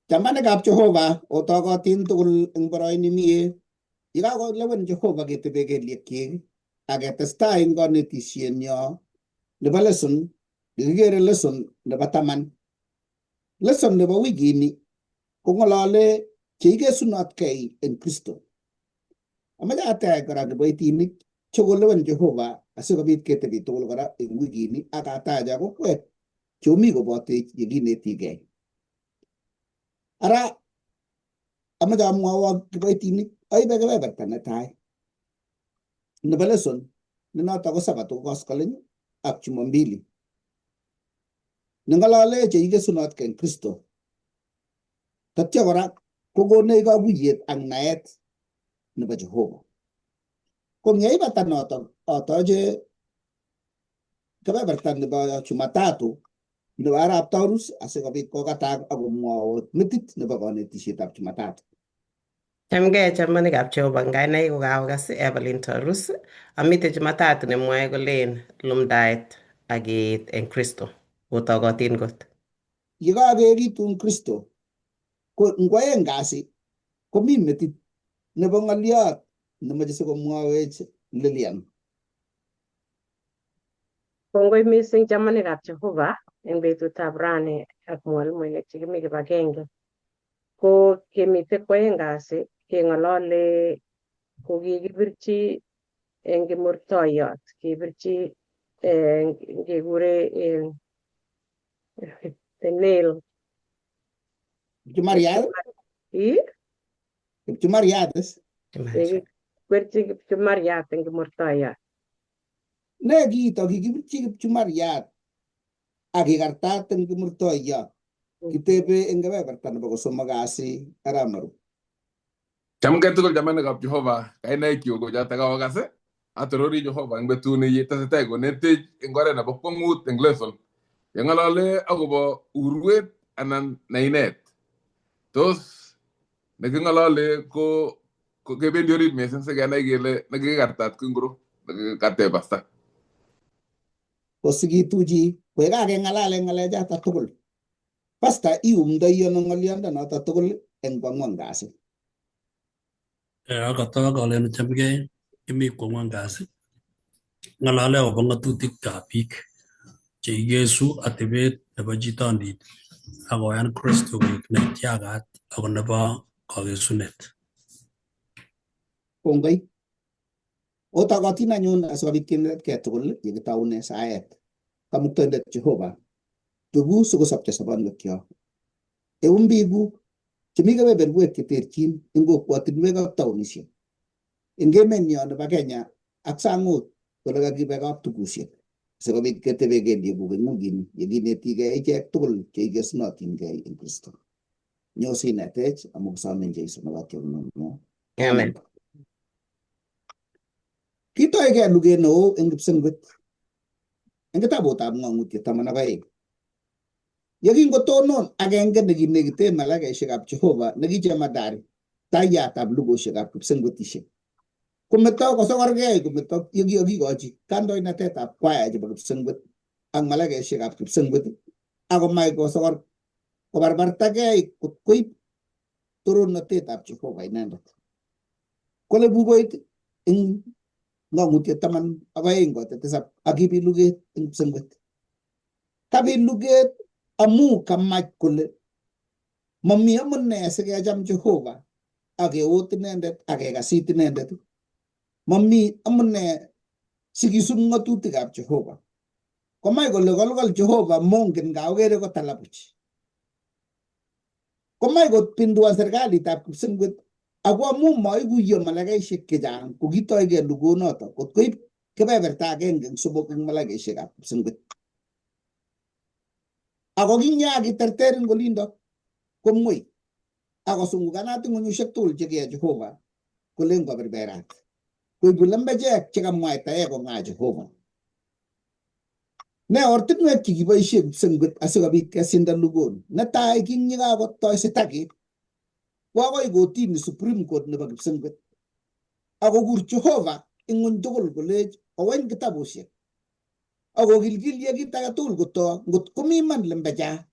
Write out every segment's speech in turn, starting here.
Chamanikab Jehova otokotin tugul eng boroini mie. Yekakolewen Jehova ketebe kelyekchik ak ketestai eng konetisyenyo nebo lesson nekikere lesson nebo 10. Lesson nebo wikini kong'olole cheikesunotkei eng Kristo. Amache atach kora kiboitinik chekolewen Jehova asikobit ketebi tugul kora eng wikini ak atach akokwek cheomi kobotech yekinetigei. Ara amache amwowok kiboitinik aibe kebeberta netai nebo lesson ne noto ko Sabato koskoleny ak Jumapili neng'olole cheikesunotkei eng Kristo. Tatya kora kokonech kakuyet ak naet nebo Jehova. Ko yeibata notok atoche kebeberta nebo Jumatatu nebo arap Taurus asikobit kokatak akomwowot metit nebo konetisyetab Jumatatu. Chamgei chamanikab Jehova, ngainai kokakokas Evelyn Taurus. Amite Jumatatu nemwoe kolen lumdaet ak keet eng Kristo otokotin kot. Yekakekitu eng Kristo ko ngwoeng kasi komi metit nebo ng'olyot nemoche sikomwowech Lilian. Kongoi mising chamanikab Jehova eng betutab rani ak mwalimuinik chekimi kibagenge. Ko kemite kwoeng kasi keng'olole ko kikibirchi eng kimurtoiyot, kibirchi kekure Neil Kipchumariat? Kipchumariat is? Kikibirchi Kipchumariat eng kimurtoiyot. Ne kiito kikibirchi Kipchumariat ak kikartat eng kimurtoiyot. Kitebe eng kebeberta nebo kosomok kasi arap Maru. Chamgei tugul chamanikab Jehova, kainaik kyuk ko chotok kakokas atorori Jehova eng betuni yetesetai konetech eng oret nebo kwong'ut eng lesson yeng'olole akobo urwet anan nainet. Tos neking'olole ko kebendi orit mising sikenai kele nekikikartat ko ngoro nekikarte pasta. Kosikituchi koyekakeng'alale ng'alechoto tugul. Pasta iumdoi ano ng'oliondonoto tugul eng kwang'wan kasi. Akotok alen chamgei imi kwang'wan kasi ng'alale akobo ng'atutikab biik cheikesu atebet nebo chitondit akoyan Kristo koek neityakat ako nebo kakesunet. Kongoi. Otokotin anyun asikobit kinetkei tugul yekitoune saet. Kamuktoindet Jehova tuku sikosopcho sobonwekyok. Eun biikuk chemi kebeberwek cheterchin eng kokwotinwek ak taonisiek. Eng emenyo nebo Kenya ak sang'ut kole kakibe kaptukusiek sikobit ketebe kelyekuk eng wikini yekinetigei ichek tugul cheikesunotinkei eng Kristo. Nyo sinetech amu kisomin Jeiso nebo tyomunyo. Amen. Kitoigei luget neo eng kipsengwet eng kitabutab Ng'ang'utiet 12. Yekingotonon agenge nekinekite malaikaisiekab Jehova nekichemadari taiyatab lugosiekab kipsengwetisiek kometo kosokorgei kometo yekikikochi kandoinatetab kwaya chebo kipsengwet ak malaikaisiekab kipsengwet akomach kosokor kobarbartagei kot koib toronotetab Jehova inendet. Kole bukoit eng Ng'ang'utiet 12:7 akibit luget eng kipsengwet. Kabit luget amu kamach kole mami amune sikecham Jehova akeot inendet akekasit inendet. Mami amune sikisub ng'atutikab Jehova. Komach kole kolkol Jehova mongen kaokere kotala buch. Komach kopinduan serikalitab kipsengwet ako amu maikuiyo malaikaisiek chechang kokitoigei lugonoto kot koib kebeberta agenge eng somok eng malaikaisiekab kipsengwet. Ako kinyakiterter eng olindo komwei akosungukanat ng'onyusiek tugul chekiya Jehova kolen koberberat koibu lembechek chekamwaitae kong'aa Jehova. Ne ortinwek chekiboisie kipsengwet asikobit kesindan lugoni. Netai kinyekakotoi sitakit wakoi kotini Supreme Court nebo kipsengwet akokur Jehova ing ng'ony tugul kolech oweny kitabusiek akokilgilye kit age tugul kotoo ngot komi iman lembecha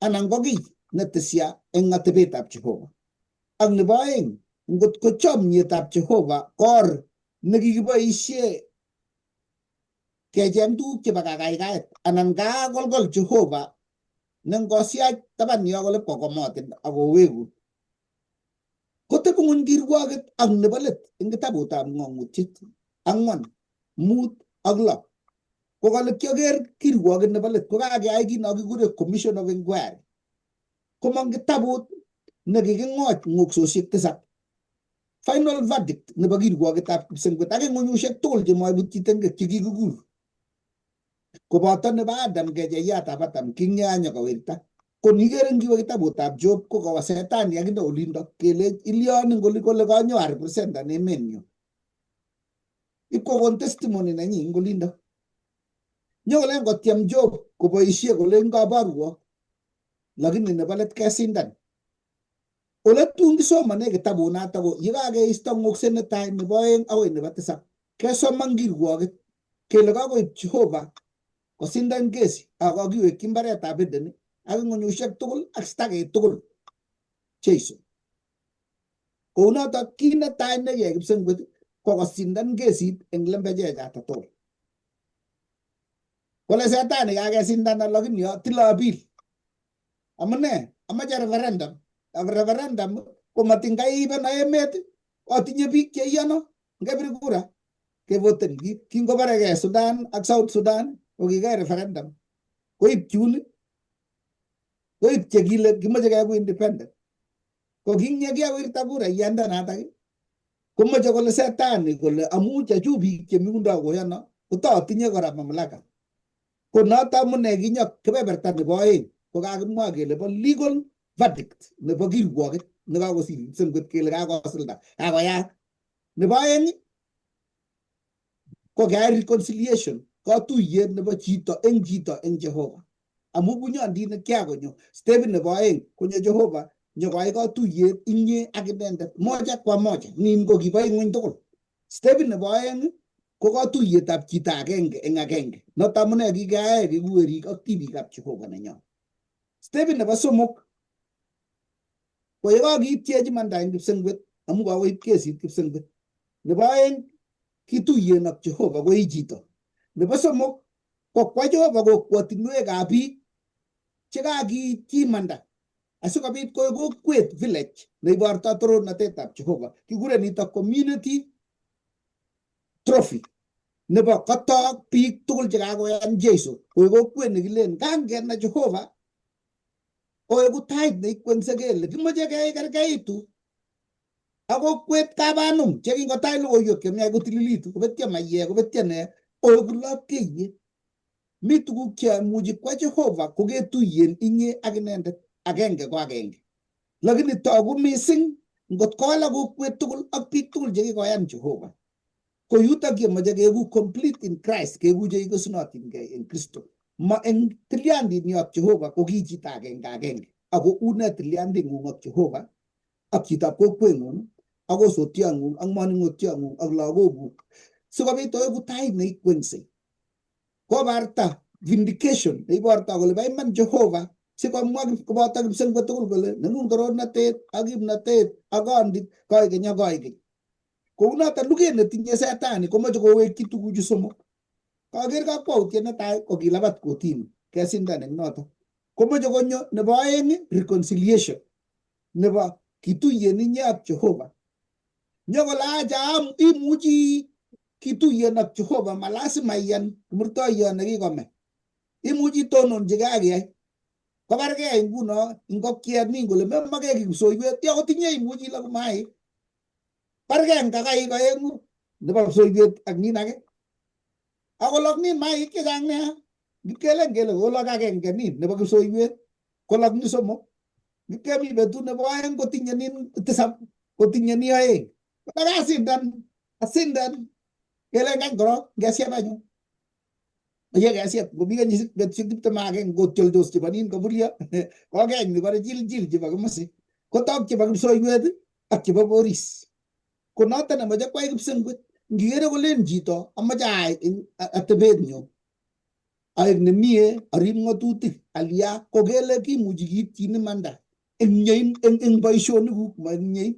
anan ko kiy netesya eng atebetab Jehova. Ak nebo aeng, ngot ko chomnyetab Jehova kor nekikiboisie kecheng tuguk chebo kakaikaet anan kakolkol Jehova nengosiach taban yo kole kokomotin akowegu kotebu ng'ony kirwoget ak nebo let eng kitabutab ng'ong'utiet 4:5-6 kokale kioker kirwoget nebo let kokakeyai kit nekikure commission of inquiry komong kitabut nekiking'och ng'oksosiek 7 final verdict nebo kirwogetab kipsengwet ak ng'onyusiek tugul chemoibut chitengek chekikikur koboto nebo Adam kecheyatab Adam kingyanya kawirta ko nikere ngiwe kitabutab Job ko kawa setani akinde olindo kele ilioni ngoli kole kanyo representan emenyu ikokon testimony nenyi ing olindo nyokolen kotyem Job koboisie kole ngabarwo lakini nebo let kesindan ole tun kisomane kitabunato ko yekakeisto ng'okset netai nebo aeng akoi nebo 7 kesoman kirwoget kele kakoib Jehova kosindan kesi akakiwekyi mbaretab Eden ak ng'onyusiek tugul ak stakek tugul Jeiso. Kounoto kit netai nekiyai kipsengwet ko kosindan kesit eng lembechechata tugul. Kole setani kakesindan lakini tile appeal. Amune? Amache referendum. Referendum ko matingaiben emet atinye biik cheiyono ngepir kura kevoten kingobaregei Sudan ak South Sudan kokikai referendum koib chun koib chekile kimoche keku independent ko kinyekiawirta kura yandanatak komoche kole setani kole amu chechu biik chemi kundo koyono kotatinye kora mamlaka ko noto amune kinyok kebeberta nebo aeng ko kakimwa kele bo legal verdict nebo kirwoget nekakosir kipsengwet kele kakosilda kakoyat nebo aeng ko keyai reconciliation katuyet nebo chito eng Jehova amu bunyondit nekiakonyo stepit nebo aeng konyo Jehova nyokoai katuyet inye ak inendet moja kwa moja nin ko kibo ng'ony tugul stepit nebo aeng ko katuyetab chito agenge eng agenge noto amune kikeyae keku werik ak tibikab Jehova nenyo stepit nebo somok ko yekakitiechi manda eng kipsengwet amu kakoib kesit kipsengwet nebo aeng kituyen ak Jehova koi chito nebo somok ko kwa Jehova kokwotinwekab biik chekakikimanda asikobit koek kokwet village neiborto torornatetab Jehova kikure nito community trophy nebo kotok biik tugul chekakoyan Jeiso koek kokwet nekilen kangena Jehova oeku tait neikwengse kele kimoche kekerkeitu ak kokwet kabanum chekingotach logoiwek chemiach kotililitu kobetyo mayek kobetyo ne oeku lapkeiyet mi tuguk chemuchi kwa Jehova koketuyen inye ak inendet agenge ko agenge lakini togu mising ngot kowalak kokwet tugul ak biik tugul chekikoyan Jehova ko yutok yemoche keeku complete in Christ keeku cheikosunotingei eng Kristo ma eng tilyandinyo ak Jehova ko ki chito agenge ako une tilyanding'ung ak Jehova ak chitab kokweng'ung ak osotiong'ung ak maning'otiong'ung ak lagokuk sikobit oeku tait neikweng'sei kobarta vindication neiborto kole bo iman Jehova sikomwa koboto kipsengwet tugul kole neng'ung torornatet ak kimnatet ak kondit koikeny ak koikeny kounoto luget netinye setani komoche kowekyi tuguchu somok kaker kakwautiet netai ko kilabat kotini kesindan eng noto komoche konyo nebo aeng reconciliation nebo kituyen inye ak Jehova nyokole acha imuchi kituyen ak Jehova malasima iyan kimurtoiyot nekikome imuchi tononchi kakiyai kobargei nguno ngokiet nin kole memake kipsoiwet yo kotinye imuchi laku mai bargei ngakaik aengu nebo kipsoiwet ak nin age akolok nin maik chechang nea ngipkelen kele kolok agenge nin nebo kipsoiwet kolok ni somok ngipkemi betut nebo aeng kotinye nin 7 kotinye ni aeng asindan kele ngany korok ngesiep anyun ye kesiep ngomi kenyisiek betusiek 21 ngotyoldos chebo nin kaburyo kokeny nibore chiljil chebo komosi kotok chebo kipsoiwet ak chebo boris ko noto nemoche kwai kipsengwet ngikere kolen chito amache ayai atebet nyu aek nemie arib ng'atutik alia kogele ki mujigit tini manda en boishoni ku ma nyei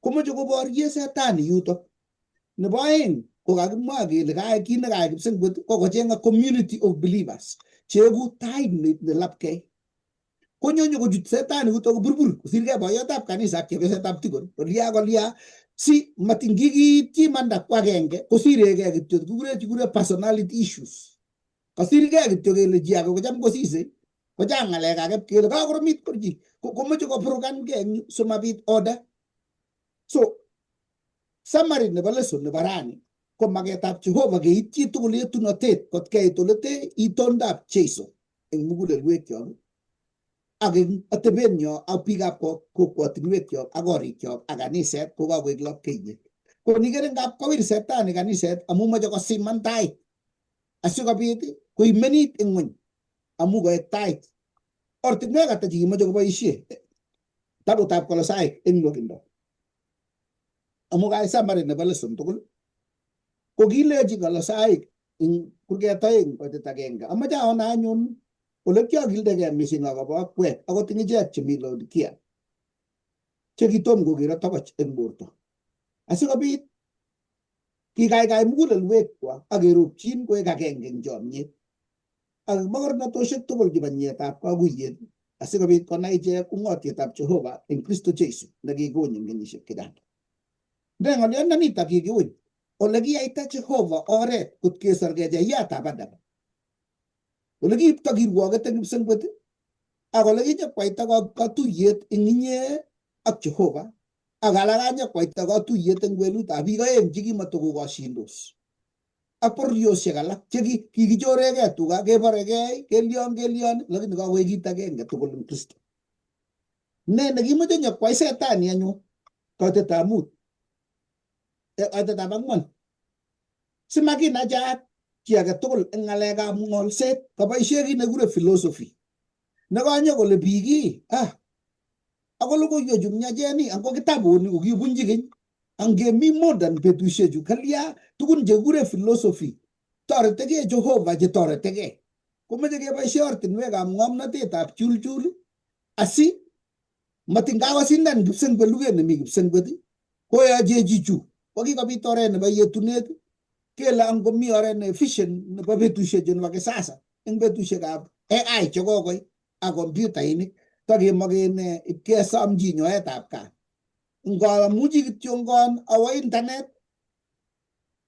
komo jo bor yesa tani yuto ne baen ko ga ma ge le ga ki ne ga gibsen ko jenga community of believers chegu tai ne lapke ko nyonyo ko jut setani yuto burbur sirga boyotap kanisa ke setap tigon to lia si matingigi ti manda kwa genge ko sirege gityo gure personality issues kasirge gityo gele jia ko jam ko sise ko jangale ga ke ga ko mit ko ji ko mo ko program ge so mabit order so summary ne baleso ne barani ko magetap Jehova ge iti to le tu notet ko ke to lete itondap cheso en mugule lwekyo agin atebenyo apiga ko tinwekyo agorikyo aganiset ko ga weglop kenye ko nigere ngap ko wir setani ganiset amu mo ko simantai asikobit ko imenit en ngony amu go tait ortinwek ata chi mo ko boisie tabutap Kolosai en lokindo amu ga summary ne baleson tugul ko gileji Kolosai in kurgetoeng ko tagenge amaja ona anyun ole kyo gildege missing akobo kwet ako tinye jet chemi Laodikia chekitom kokiro tokoch en borto asikobit kikaikai mugulelwekwak ak kerupchin koek agenge eng chomyet ak mogornotosiek tugul chebo nyeetab kakuyet asikobit konai ichek ung'otietab Jehova en Kristo Jesu nekikony en kenyisiek chechang. Ne ng'olyondonitok kikiuny ole kiyaita Jehova oret kot kesor kecheyatab Adam ole kiipto kirwoget eng kipsengwet ak ole kinyokwaita katuyet eng inye ak Jehova ak alak anyokwaita katuyet eng kwenutab biik aeng chekimatokokoshindos ak bororiosiek alak chekikichoregei tuga kebaregei kelyon lakini kakoek kit agenge tugul eng Kristo. Ne nekimoche nyokwai setani anyun koitetab mut koitetab ang'wan simakinachat ki age tugul eng ng'alekab ng'olset kaboisie kit nekure philosophy nekanyo kole biik ako logoiwechu mnyacheni ango kitabuni ko kibunji keny angemi modern betusiechu kalya tugun chekikure philosophy toretegei Jehova chetoretegei komeche keboisie ortinwekab ng'omnotetab chulchul asi matingakosindan kipsengwet luget nemi kipsengwet koyoche chichu kokikobit oret nebo yetunet kele angomi oret ne efficient nebo betusiechu nebo kisasa eng betusiekab AI chekokoi ak kompyutainik takemokene ipkesom chi nyoetab kat ngamuchi kityo ngon awo internet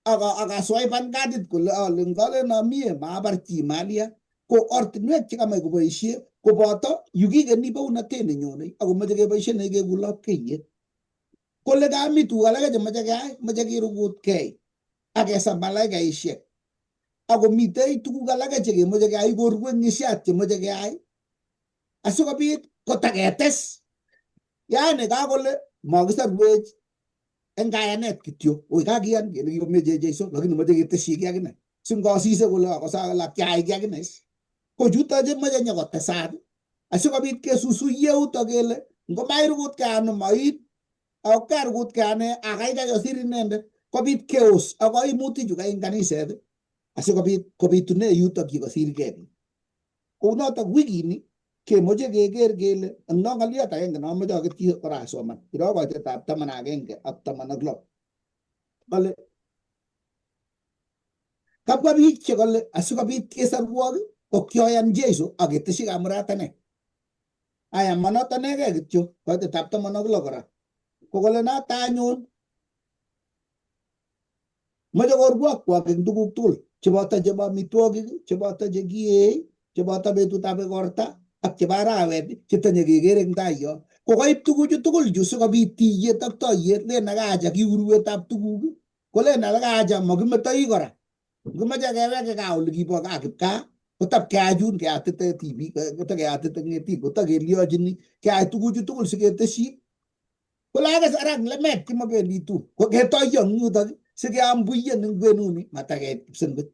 akaswaipan kadit kole ale ngalen amie maabar chi malia ko ortinwek chekamach koboisie koboto yu kikeni bounatet nenyone akomeche keboisie nekeku lapkeiyet kole kami tuguk alake chemeche keyai meche kerukutkei akesam malaikaisiek akomitei tuguk alake chekemeche keyai korweng'isiat chemeche keyai asikobit kotaketes yani kakole makisarwech eng kayanet kityo oy kakiyan kele kikomeche Jeiso lakini meche ketesyi ki akine singosise kole akosa kyai ki akine ko chuto chemeche nyokotesat asikobit kesusu yeuto kele ngomairukutkei ano mait ako karukutkei ane akaikai osir inendet kobit chaos ak kaimutichu eng kaniset asikobit kobitune yutok kikosirgei biik kounotok wikini kemoche keker kele eng no ng'oliot agenge nomoche aketyi kora asoman iro koitetab 11 ak 16 kole kabwa biik chekole asikobit kesorwok ko kyoyan Jeiso aketesyi kamuratanet aya manoto negei kityo koitetab 16 kora kokole noto anyun moche korwokwak eng tuguk tugul cheboto chebo amitwogik cheboto chekiee cheboto betutab igorta ak chebo arawet chetonye keker eng tai yo kokoib tuguchu tugul chu sikobit tiyet ak toiyet len akaja kiurwetab tuguk kolen akaja makimetoi kora ngimeche keweke gaa ole kibo gaa kipkaa kotab keachun keatite tibik kotakeatite ng'etik kotakeliochini keyai tuguchu tugul siketesyi kole akes arak lemet kimabendi tu koketoiyo eng yutok sikeambuiyen eng kwenuni matakeit kipsengwet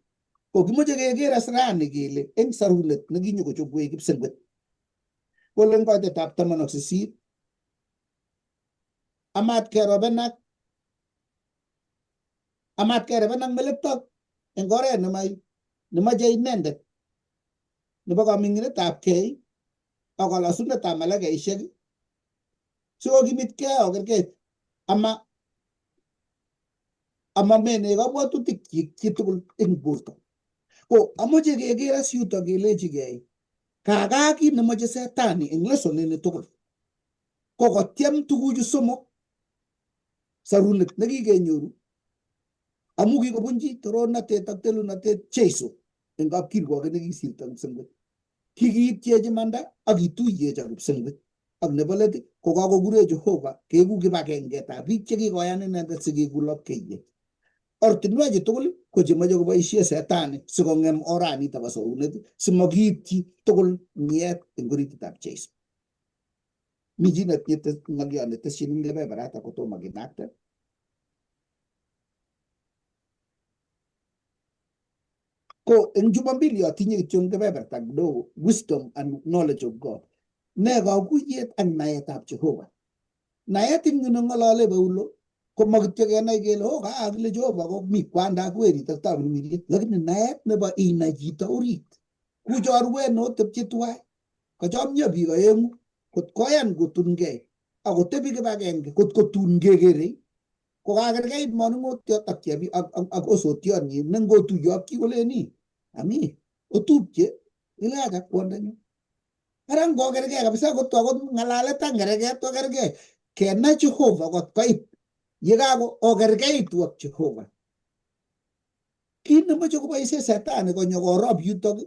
ko kimoche keker asrani kele eng sarunet nekinyokochobwech kipsengwet kole eng koitetab 18 amat kerebenak melekto eng oret nemoche inendet nebo kaming'inetabgei ak kalosunetab malaikaisiek sikokimitkei okerkeit amamene kabwatutikchik chitugul eng borto. Ko amoche keker as yuto kelechigei kakaa kit nemoche setani eng lesonini tugul ko kotyem tuguchu somok sarunet nekikenyoru amu kikobunji torornatet ak telunatet Jeiso eng kapkirwoket nekisirto eng kipsengwet. Kikiityechi imanda ak kituiyech ak kipsengwet ak nebo let ko kakokure Jehova keeku kibagengetab biik chekikoyan inendet sikeeku lapkeiyet. Ortinwechu tugul ko chemoche koboisie setani sikong'em oranito bo sorunet simakiityi tugul miet eng orititab Jeiso. Mi chi netinye ng'oliot netesyin eng kebeberata kotomo kinakte? Ko eng Jumapili atinye kityo kebeberta kidogo, wisdom and knowledge of God. Ne kakuyet ak naetab Jehova. Naet ing yu neng'olole Paulo ko makityo kenai kele kaakile Jehova ko mi kwanda ak werit ak tamirmiriet, lakini naet nebo inai chito orit. Ku chorwet notepche tuwai, kachomyo biik aeng'u kot koyan kotunkei ak kotebi kibagenge kot kotun kekerei ko kakerkeit manung'otiot ak osotionyi ne ngotuiyo ak chi koleni ami otupche ilacha kwondanyu. Ara ngokergei kabisa kot akot ng'alalet ak ngereket okergei kenai Jehova kot koit yekako okergeitu ak Jehova. Kit nemoche koboisie setani konyo korob yutok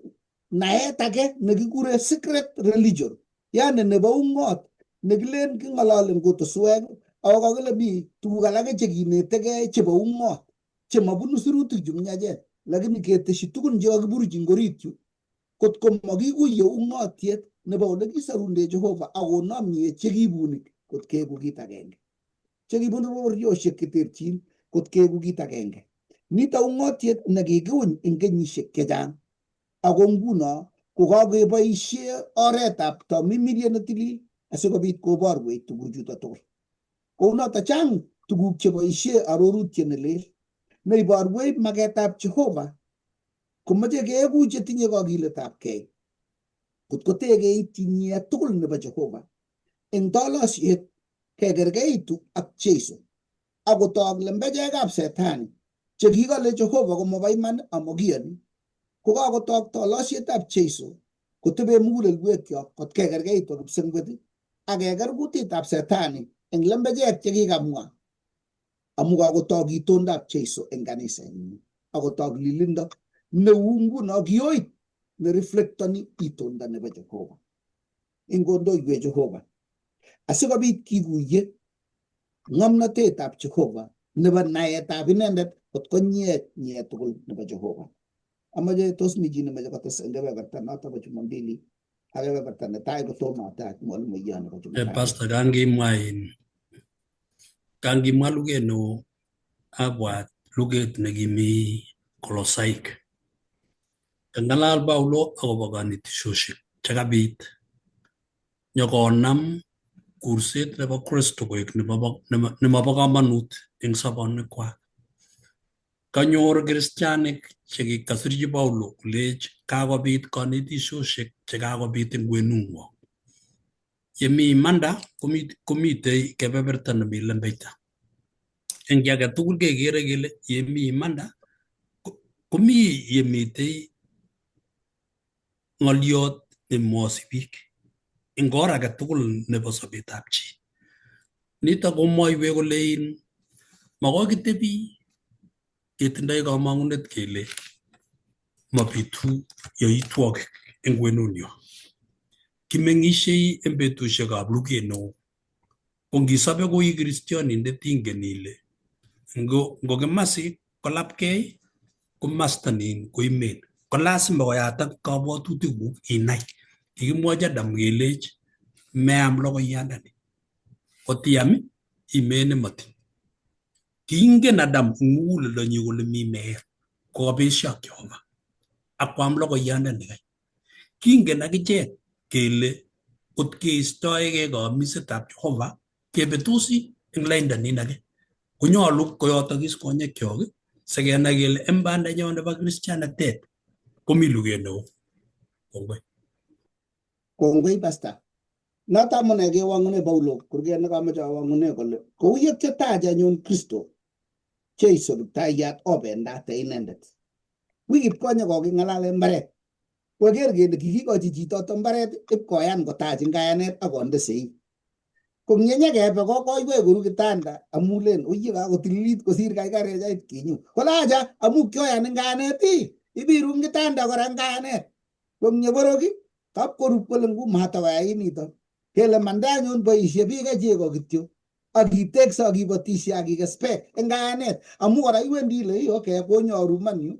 naet age nekikure secret religion, yani nebo ung'ot nekilen king'ololi kutuswek ako kakile mi tuguk alake chekinetegei chebo ung'ot chemabunu sirutik chu miachen, lakini keteshi tugun chekakiburuchi eng orit yu kot ko makikuye ung'otiet nebo ole kisarunde Jehova akonomie chekibunik kot keeku kit agenge, chekibunu bororiosiek cheterchin kot keeku kit agenge. Nito ung'otiet nekikiuny eng kenyisiek chechang ako nguno kokakeboisie oretab tamirmiriet netilil asikobit koborwech tuguchuto tugul. Kounoto chang tuguk cheboisie arorutiet nelel neiborwech maketab Jehova komoche keeku chetinye kakiletabgei kot kotekeityi nyet tugul nebo Jehova eng tolosiet kekergeitu ak Jeiso akotok lembechekab setani chekikole Jehova komobo iman amakiyoni kokakotok tolosietab Jeiso kotebe mugulelwekyok kot kekergeitu ak kipsengwet ak keker kutitab setani eng lembechek chekikamwa amu kakotok itondab Jeiso eng kanisenyi akotok lilindo neu nguno kioit nereflectoni itondo nebo Jehova. Ingondoiwech Jehova asikobit kikuye ng'omnotetab Jehova nebo naetab inendet kot konyet nyet tugul nebo Jehova. Amache tos mi chi nemoche kotes eng kebeberta noto bo Jumapili ak kebeberta netai kotomo atach mwalimuiyot nebo Jumapili. Pastor kangimwa luget neo abwat luget nekimi Kolosaik. Kang'alal Paulo akobo kanetisosiek chekabit nyokonam kurset nebo Kristo koek nemobo kamanut eng sobonwekwak. Kanyor kristianik chekikasirchi Paulo kolech kakobit kanetisosiek chekakobit eng kwenung'wong. Yemi imanda komitei kebeberta nemi lembeita. Eng age tugul kekere kele yemi imanda komi yemitei ng'oliot nemwosi biik eng or age tugul nebo sobetab chi. Nitok komwoiwech kolein makoi kitebi ketindoi kamang'unet kele mabitu yoitwogik eng kwenunyo. Kimeng'isiei eng betusiekab luget neo ko ngisobe koi kristianindet ingen ile ngokimasi kolapkei komasta nin koimen ko lasima koyatak kabwatutikuk inai. Kikimwochi Adam kelech meam logoiyandani kotiam imene mati. Kiingen Adam eng muguleldonyi kole mi meet kokabesio ak Jehova akwam logoiyandani kai. Kingen akichek kele kot keistoegei kaamisetab Jehova kebetosi eng lainda nin age. Konyolu koyotokis konyekyok sikenai kele eng bandanyo nebo kristianatet komi luget neo. Kongoi. Kongoi pasta. Noto amune kewangune Paulo kurget nekamoche awangune kole kou yekitach anyun Kristo Jeiso Kiptaiyat obendate inendet. Wikit konye koking'alale mbaret. Koker kele kikikochi chito mbaret ipkoyan kotach ngayanet ak konde sei. Kong'enyekebe kokoiwei kuru kitanda amu len uye kakotililit kosir kaikarechait kinyu. Kolacha amu kioyan ngayanet ibiru kitanda kora ngayanet. Kong'eboroki kapkorup kole ngu matakoyai nito. Kele mande anyun boisie biik chego kityo akitekso akibotisie akikes beek eng ngayanet amu kora iwendi ile okay konyoru man yu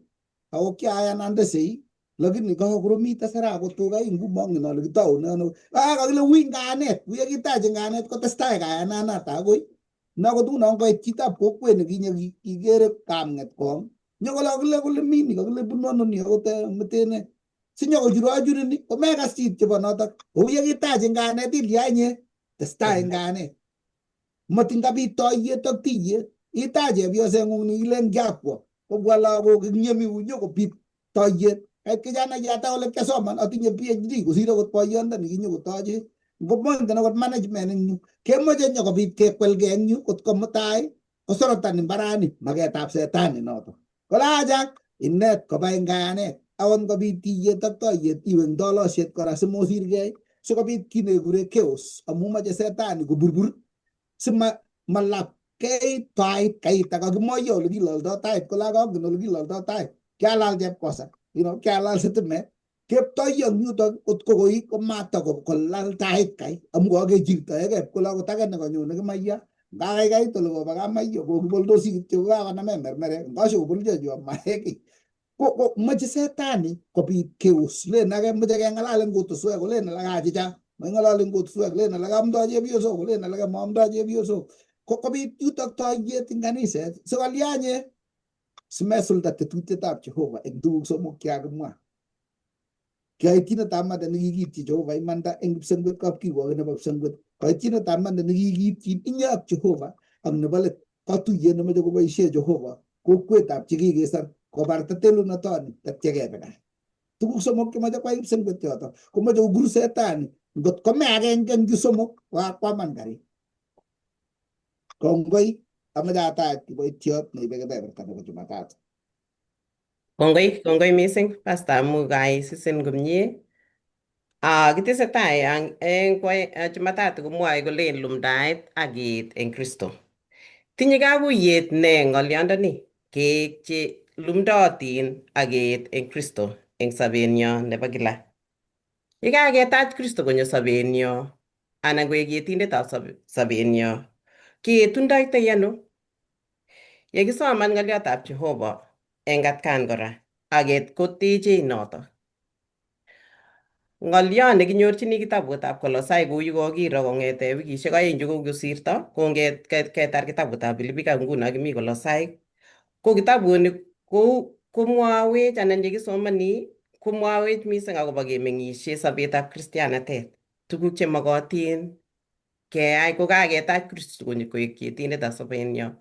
ako kiayan ande sei lakini kakoromit asara kotukai ngu mongen ale kitaune ano kakile ui ngayanet uye kitach ngayanet kotestai kayananata akoi nakotuno ngoit chitab kokwet nekinye kikere kamng'et kong nyokolakile kole mini kakile bunu ano ni akote metene sinyokochurachureni komekas chit chebo notok uye kitach ngayanet ilianye testai ngayanet matingabit toiyet ak tiyet itach chepyoseng'ung nikilen kiakwo kobwa lagok eng yemi nyokobit toiyet kait kijana yata ole kiasoman atinye PhD kosir akot boyondoni kinyokotoche ngomongen akot management eng yu kemoche nyokobit kekwelgei eng yu kot ko mutai kosorotani mbarani maketab setani noto kolachak inet kobai ngayanet awon kobit tiyet ak toiyet iwe eng tolosiet kora simosirgei sikobit kit nekure chaos amu moche setani koburbur sima malap keit tait kait akakimoyo ole kiloldo tait kola kongen ole kiloldo tait kialal chepkosa kialal sitimet keptoiyo eng yutok kot ko koi komata kolal tait kai amu kakechirtoege kola kot age nekanyone kimaiya ngakaikai tole koba kamaiyo kokiboldosi kityo kakoname mermere ngasho koboljo jwa maeki ko moche setani kobit chaos len age moche keng'alal eng kutuswek kolen alak achicha mang'alali eng kutuswek len alak amdoi chepyosok kolen alak maamdoi chepyosok kobit yutok toiyet eng kaniset sikolyanye simesulda tetutietab Jehova eng tuguk somok chekakimwa. Kaityinetab mande nekikiityi Jehova imanda eng kipsengwet kapkirwoket nebo kipsengwet, kaityinetab mande nekikiityin inye ak Jehova ak nebo let katuyet nemoche koboisie Jehova kokwetab chekikesar kobarta telunotoni tatya kebe gaa. Tuguk somok chemoche kwai kipsengwet yoto komoche kokur setani ngot kome agenge eng chu somok kokakwaman karit. Kongoi amoche atach kiboitiot neibe kebeberta nebo Jumatatu. Kongoi mising Pastor amu kaisisin komie. Kitesetai eng Jumatatu komwoe kolen lumdaet ak keet eng Kristo. Tinye kakuyet ne ng'olyondoni keek che lumdootin ak keet eng Kristo eng sobenyo nebo kila. Yekaketach Kristo konyo sobenyo anan koek ketindetab sobenyo, keetundoitoi ano? Yekisoman ng'olyotab Jehova eng atkan kora aket kotechei notok. Ng'olyo nekinyorchini kitabutab Kolosai kou yukokiro kong'ete wikisiek 2 chekokosirto ketar kitabutab Pilipika nguno kimi Kolosai ko kitabuni komwawech anan yekisomani komwawech mising akobo kemeng'isie sobetab kristianatet. Tuguk chemokotin keyai kokaketach Kristo koek ketindetab sobenyo.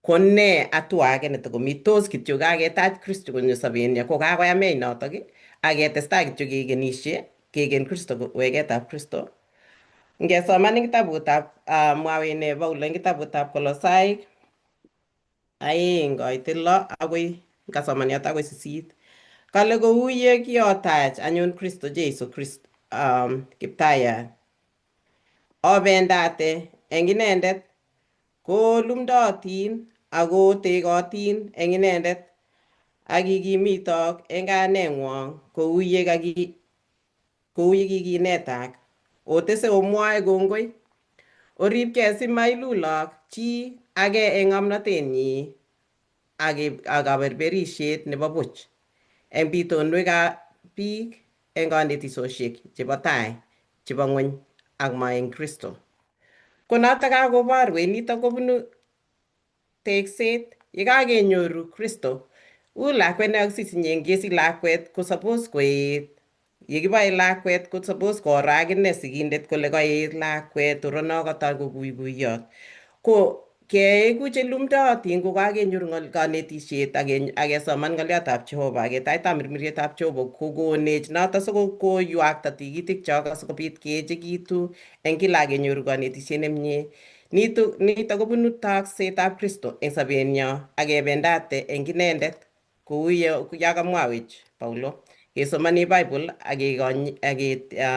Ko ne atua age netokomi tos kityo kaketach Kristo konyo sobenyo kokakoyamech notok aketestai kityo kekenisie keken Kristo weketab Kristo. Ngesoman eng kitabutab mwawene Paulo eng kitabutab Kolosai 2:6 akoi ngasoman yoto akoi 8 kale kou ye kiotach anyun Kristo Jeiso Kiptaiyat obendate eng inendet ko lumdootin ako tegotin eng inendet ak kikimitok eng kayaneng'wong kou ye kikinetak otese omwoe kongoi oripkei simailulok chi age eng ng'omnotenyi ak kaberberisiet nebo buch eng bitonwekab biik eng kanetisosiek chebo tai chebo ng'ony ak ma eng Kristo. Ko notok kakoborwech nitok kobunu tekset yekakenyoru Kristo. U lakwet nekakisisinye ngesich lakwet ko suppose koet. Yekiboe lakwet ko suppose koro akine sigindet kole kaet lakwet orono kotakokuikuyot. Ko keeku chelumdootin ko kakenyor kanetisiet ak kesoman ng'oliotab Jehova ak ketach tamirmirietab Jehova kokonech noto sikoywakta tikitik chok sikobit keechekitu eng kila kenyoru kanetisiet nemie. Nito kobunu taksetab Kristo eng sobenyo ak kebendate eng inendet kou ya kamwawech Paulo. Kesomani Bible ak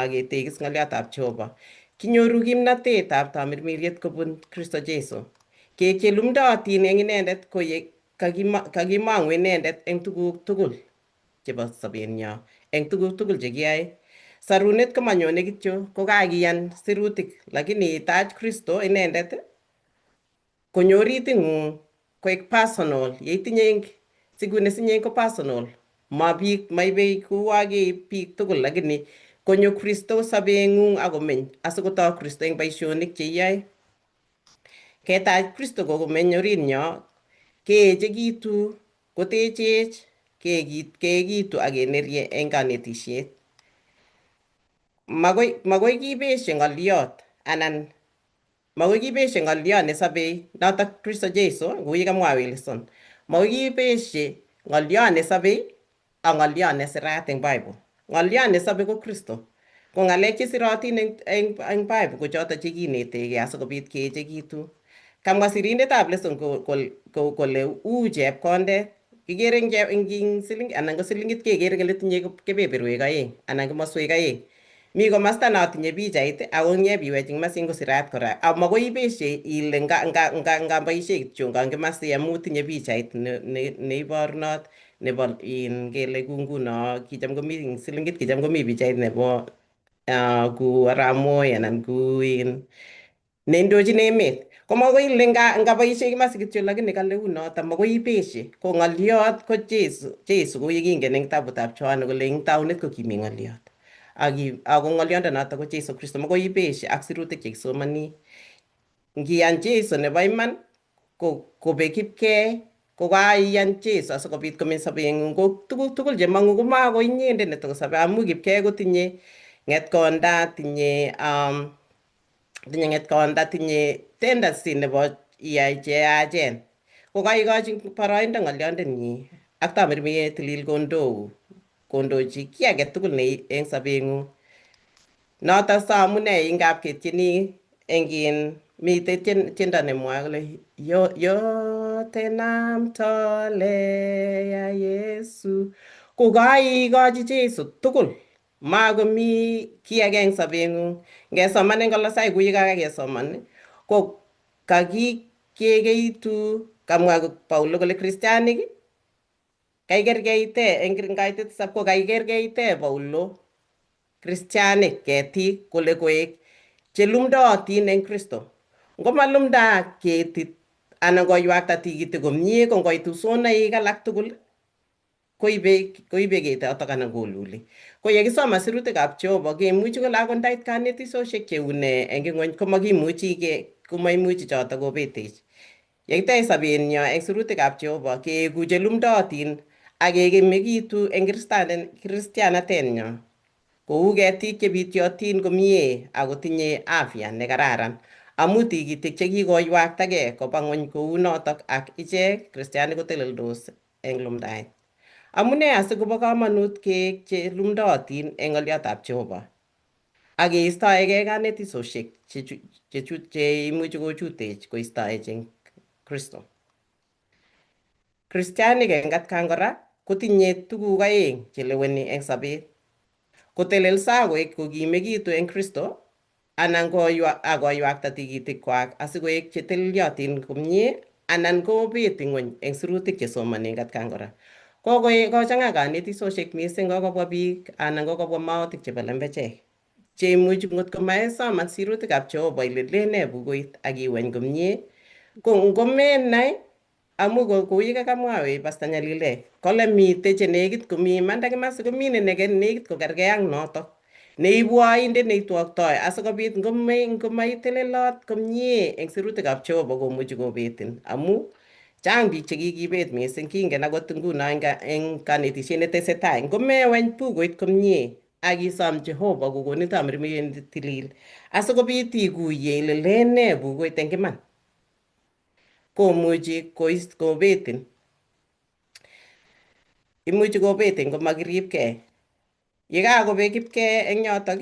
ketekis ng'oliotab Jehova. Kinyoru kimnatetab tamirmiriet kobun Kristo Jesu. Keek chelumdootin eng inendet ko ye kakimong'u inendet eng tuguk tugul chebo sobenyo, eng tuguk tugul chekiyoe. Sarunet komanyone kityo ko kakiyan sirutik, lakini itach Kristo inendet konyo oriting'ung koek personal. Yeitinye siku nesinye ko personal, maibe kouo keib biik tugul, lakini konyo Kristo sobeng'ung akomeny asikotok Kristo eng boisionik cheiyoe. Ketach Kristo komeny oritnyo, keechekitu, kotechech, keekitu ak kenerie eng kanetisiet. Makoi kibesye ng'oliot anan makoi kibesye ng'oliot nesobei notok Kristo Jesu kou yekamwa Wilson. Makoi kibesye ng'oliot nesobei ak ng'oliot nesirat eng Bible. Ng'oliot nesobei ko Kristo. Ko ng'alek chesirotin eng Bible ko choto chekinetegei asikobit keechekitu. Kamwa sirindetab lesson kole uu chepkondet. Kikere eng silingit anan ko silingit kekere kele tinye kebeberwek aeng anan komoswek aeng. Mi komasta notinye pichait ako nyebiwech eng masin kosirat kora. Makoi ibesye ile nga boisie kityo eng kimasi amu tinye pichait neiboru not nebo ngele kou nguno kicham komi eng silingit, kicham komi pichait nebo ku Arap Moi anan ku neindochin emet. Ko makoi ile ngaboisie kimasi kityo lakini kale unoto, makoi ibesye. Ko ng'oliot ko Jesu kou yekingen eng kitabutab Johana kole eng taunet ko kimi ng'oliot. Ako ng'oliondonoto ko Jesu Kristo. Makoi ibesye ak sirutik chekisomani. Ngiyan Jesu nebo iman kobek kipkei, ko kaiyan Jesu asikobit komeny sobeng'ung. Ko tuguk tugul chemong'u ko mako inyendet netokosobei amu kipkei kotinye ng'etkonda, tinye ng'etkonda, tinye tendency nebo iyai cheyachen. Ko kaikochi boroindo ng'oliondenyi ak tamirmiriet tilil kondochi kiy age tugul eng sobeng'ung. Noto so amune ngap ketyeni eng mitei tiendo nemwoe kole yote namtole ya Yesu. Ko kaikochi Jesu tugul, makomi kiy age eng sobeng'ung. Ngesoman eng Kolosai kou yekakesoman ko kakikekeitu, kamwa Paulo kole kristianik kaikerkeite eng kaitet tisab ko kaikerkeite Paulo kristianik ketik kole koek chelumdootin eng Kristo. Ngomalumda ketit anan koywakta tikitik komie, ko ngoit usonaik alak tugul koibe ketotok anan koluli. Ko yekisoman sirutikab Jehova kemuchi kole akot ndait kanetisosiek cheune eng ing'ony komaimuchi choto kobetech. Yekitech sobenyo eng sirutikab Jehova keeku chelumdootin ak kekemekitu eng kristianatenyo kou ketik chebityotin komie akotinye afya nekararan amu tikitik chekikoywaktagei koba ng'ony kou notok ak ichek kristianik koteleldos eng lumdaet. Amune asikobo kamanut keek chelumdootin eng ng'oliotab Jehova ak keistoegei kanetisosiek cheimuchi kochutech koistoech eng Kristo. Kristianik eng atkan kora kotinye tuguk aeng cheleweni eng sobet. Kotelelso akoek kokimekitu eng Kristo anan koywakta tikitikwak asikoek cheteleliotin komie anan kobet ng'ony eng sirutik chesomani eng atkan kora. Kochang'a kanetisosiek mising, kokobwa biik anan kokobwa maotik chebo lembechek cheimuchi ngotko maesoman sirutikab Jehova ile len nee bukuit ak iweny komie. Ko ngomenai amu kou yekakamwawech Pastor Nyalile kole mitei chenekit komi imanda kimasi komi nekit kokergei ak notok neibwoindet neitwoktoi asikobit ngomaitelelot komie eng sirutikab Jehova komuchi kobetin amu chang biik chekikibet mising. Kingen akot nguno eng kanetisiet netesetai, ngomeweny bukuit komie ak isom Jehova kokonin tamirmiriet tilil asikobit ikuye ile len nee bukuit eng iman. komuchi kobetin. Imuchi kobetin komakiribgei. Yekakobekipgei eng yotok,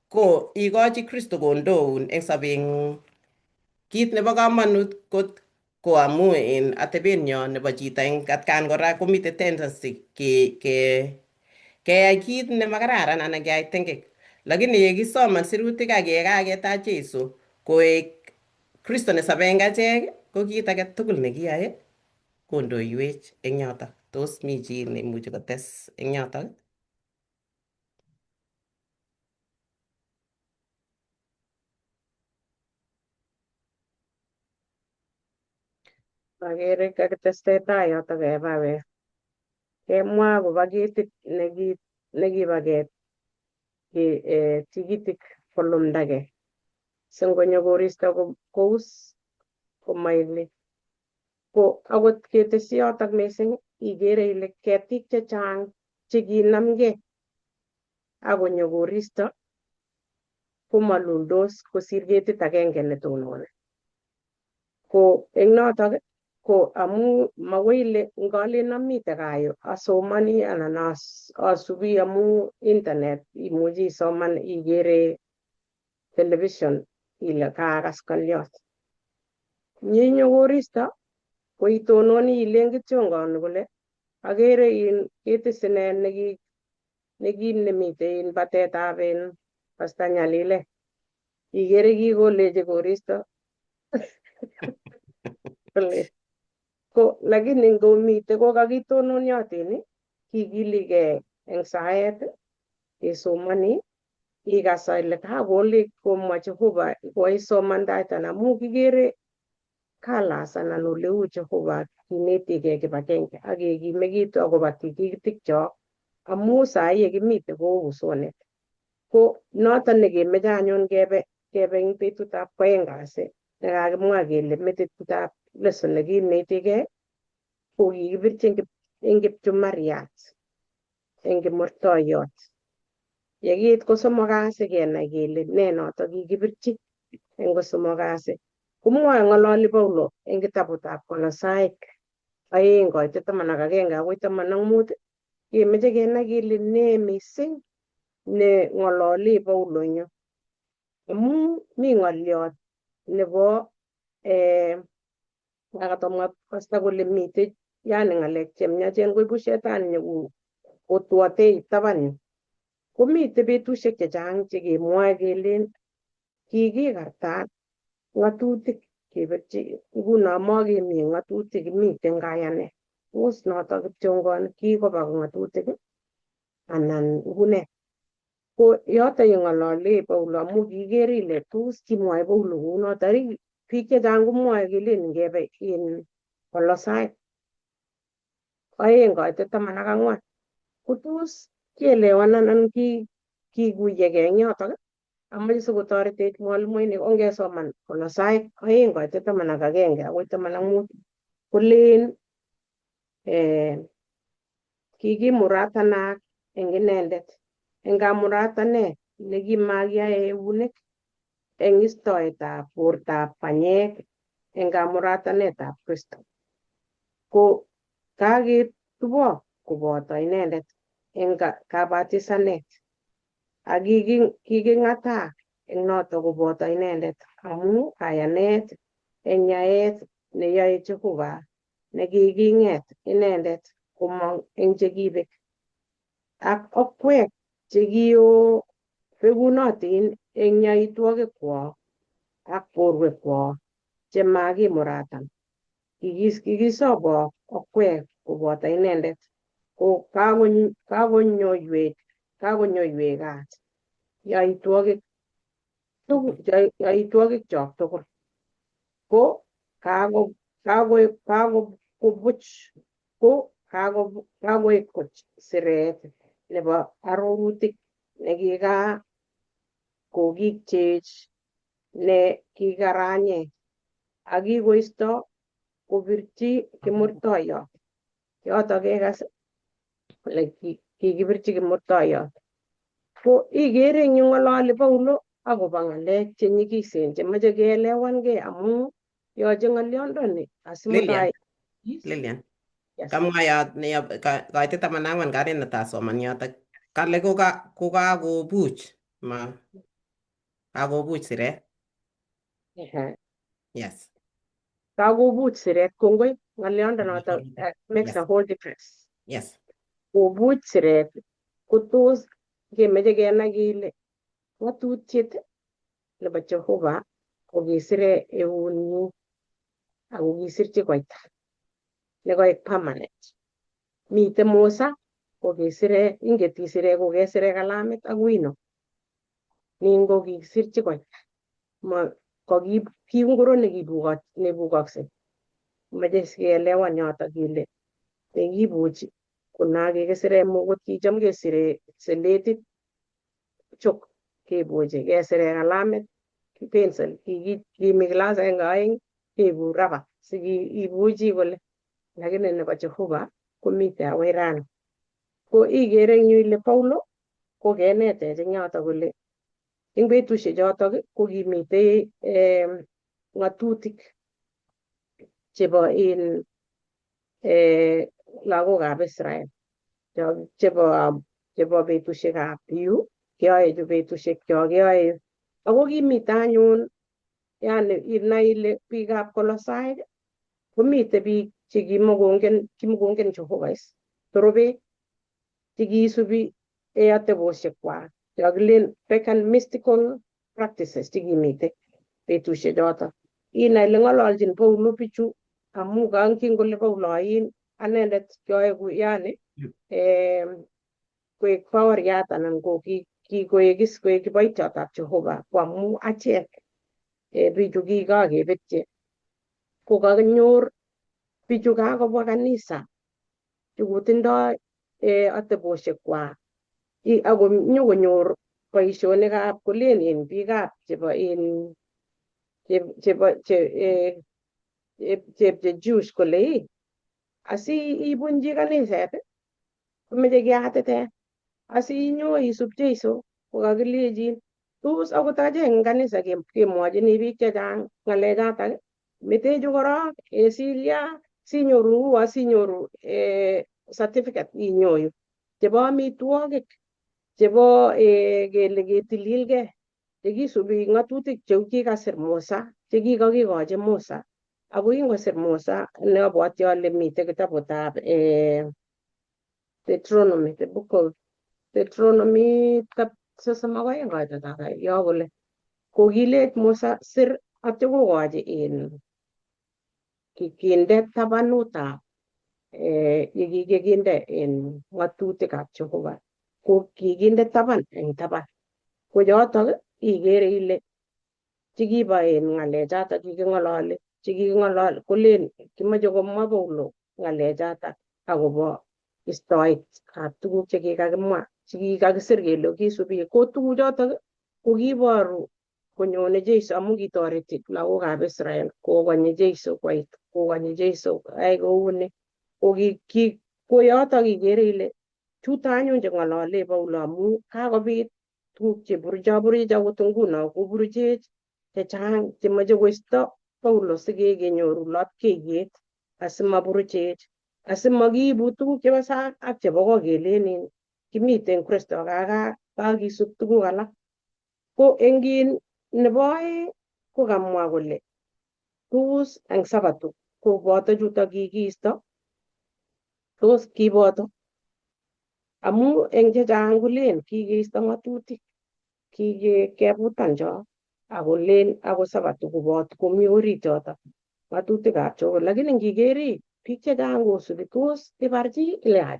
ko ikochi Kristo kondoun eng sobeng'ung. Kit nebo kamanut ko amu en atebenyo nebo chito eng atkan kora komite tendency keyai kit nemakararan anan keyai tengek. Lakini yekisoman sirutik ak yekaketach Jeiso koek Kristo nesobe eng achek, ko kit age tugul nekiyoe kondoiwech eng yotok. Tos mi chi neimuchi kotes eng yotok? Agere kakitestai yotok kebawek. Kemwa akobo ketit nekiba tikitik kolumdagei. Singonyo koristo kous komaili. Ko akot ketesyi yotok mising igere ile ketik chechang chekinamgei akonyo koristo komaluldos kosir ketit agenge netononi. Ko eng notok ko amu makoi ile ngalen amite gaa yu asomani anan asubi amu internet imuchi isoman igere television ile kaakas ngoliot. Nyinyo koristo ko itononi ilen kityongoni kole agere ketit sine nekim nemite batetab Pastor Nyalile. Igere kikolechi koristo ko lakini ngomite kokakitononiotin kikiligei eng saet isomani ikas ile kakole komwa Jehova koisomandaetan amu kikere colours anan oleu Jehova kinetigei kibagenge akekimekitu akobo tikitikchok amu sai yekimite kou usonet. Ko noton nekemeche anyun kebe eng betutab kwoeng kasi nekakimwa kele metitab lesson nekinetigei ko kikibirchi eng Kipchumariat eng Kimurtoiyot. Yekiit ko somok kasi kenai kele ne notok kikibirchi eng kosomok kasi. Komwoe ng'ololi Paulo eng kitabutab Kolosaik 2:11 akoi 15 kemeche kenai kele ne mising ne ng'ololi Paulo eng yu. Amu mi ng'oliot nebo kakomwa Pastor kole mitei yani ng'alek chemiachen koibu shetani kotwotei taban yu. Komitei betusiek chechang chekemwoe kelen kikikarta ng'atutik kebirchi nguno makemi ng'atutik mitei kayanet. Tos notok kityongoni kikoba ng'atutik anan une? Ko yotok yeng'olole Paulo amu kiker ile tos kimwoe Paulo kounotok. Biik chechang komwoe kelen ngebe Kolosaik 2:14 ko tos kielewanan anan kikuyegei eng yotok amache sikotoretech mwalimuinik ongesoman Kolosaik 2:11 akoi 15 kolen kikimuratanak eng inendet eng kamuratanet nekimakiyae eunek eng istoetab bortab banyek eng kamuratanetab Kristo. Ko kaketubo koboto inendet eng kabatisanet ak kiking'atak eng notok koboto inendet amu kayanet eng yaet neyoe Jehova nekiking'et inendet komong eng chekibek ak okwek chekiobegunotin eng yaitwogikwok ak borwekwok chemakimuratan. Kikisobok okwek koboto inendet ko kakonyoiwech kaat yaitwogikchok tugul. Ko kakoek buch siret nebo arorutik nekikakokikchech nekikaranyech ak kikoisto kobirchi Kimurtoiyot. Yotok kekas kole kikibirchi Kimurtoiyot. Ko igere eng yu ng'ololi Paulo akobo ng'alek chenyikisen chemeche keelewangei amu yoche ng'olyondoni Lilian, asimutai Lilian. yes. Kamwayat kaite 14 karit netasoman yotok. Kale kokakobuch kakobuch siret. Ehe. Yes. Kakobuch siret kongoi ng'olyondonoto makes a Yes. whole difference. Yes. Kobuch siret ko tos kemeche kenai kele ng'atutiet nebo Jehovah ko kisire eunyi ako kisirchi koita nekoek permanent. Mite Musa ko kisire inget isire ko kesire kalamit ak wino. Nin ko kisirchi koita. Kingoro nebukokse. Mache sielewan yoto kele nekibuchi kuna kikisire mukut kicham kesire seletit chok kebuchi kesire kalamit pencil kimi class agenge aeng kebu raba sikiibuchi kole lakini nebo Jehovah komite akoi rani. Ko igere eng yu ile Paulo ko kenetech eng yoto kole eng betusiek chotok ko kimite ng'atutik chebo lagokab Israel chebo betusiekab yu keyoe betusiek cho keyoe ako kimite anyun yani inai ile biikab Kolosai komite biik che kimukongen Jehovah torobek chekiisubi atebosiek kwak chakilen pagan mystical practices chekimite betusiek choto. Inai ile ng'ololchin Paulo bichu amu kaang'chin kole Paulo anendet kioeku yani koek baoriat anan ko koek kiboitiotab Jehovah ko amu achek bichu kikakebetye ko kakinyor bichu kakobwa kanisa chekotindoi atebosiek kwak ako nyokonyor boisionikab kolen biikab chebo Jews kole asiibunji kaniset komeche keyatiten asinyo isub Jeiso kokakilechin tos akot achek eng kanisa kemwochini biik chechang ng'alechatak metechu korok silya sinyoru certificate inyoyu chebo amitwogik chebo kele ketililgei chekisubi ng'atutik cheu kikasir Musa chekikakikochi Musa ako kingosir Musa neabwoti ale mite kitabutab Deuteronomy, the book of Deuteronomy 32 yo kole kokilech Musa sir atyo kokochi kinde tabanutab yekikinde ng'atutikab Jehovah ko kikinde taban eng taban ko yotok igere ile chekibo ng'alechatak kiking'ololi kolen kimache komwa Paulo ng'alechatak akobo istoetab tuguk chekikakimwa chekikakisir kele kisubi ko tuguchotok ko kiboru konyone Jeiso amu kitoreti lagokab Israel kokonyi Jeiso koit kokonyi Jeiso ai kouni ko yotok igere ile chuto anyun cheng'olole Paulo amu kakobit tuguk cheburuchaburich akot nguno koburuchech chechang chemoche koisto Paulo sikenyoru lapkeiyet asimaburuchech asimakiibu tuguk chebo sang ak chebo ko kelenen kimiten Kristo kakisub tuguk alak ko eng nebo aeng ko kamwa kole tos eng sabato koboto chuto kikiisto tos kiboto amu eng chechang kolen kikeisto ng'atutik kikebutan cho akolen ako sabato koboto komi orit yoto ng'atutikab Jehovah lakini ngikeri biik chechang kosubi tos ibarchi ile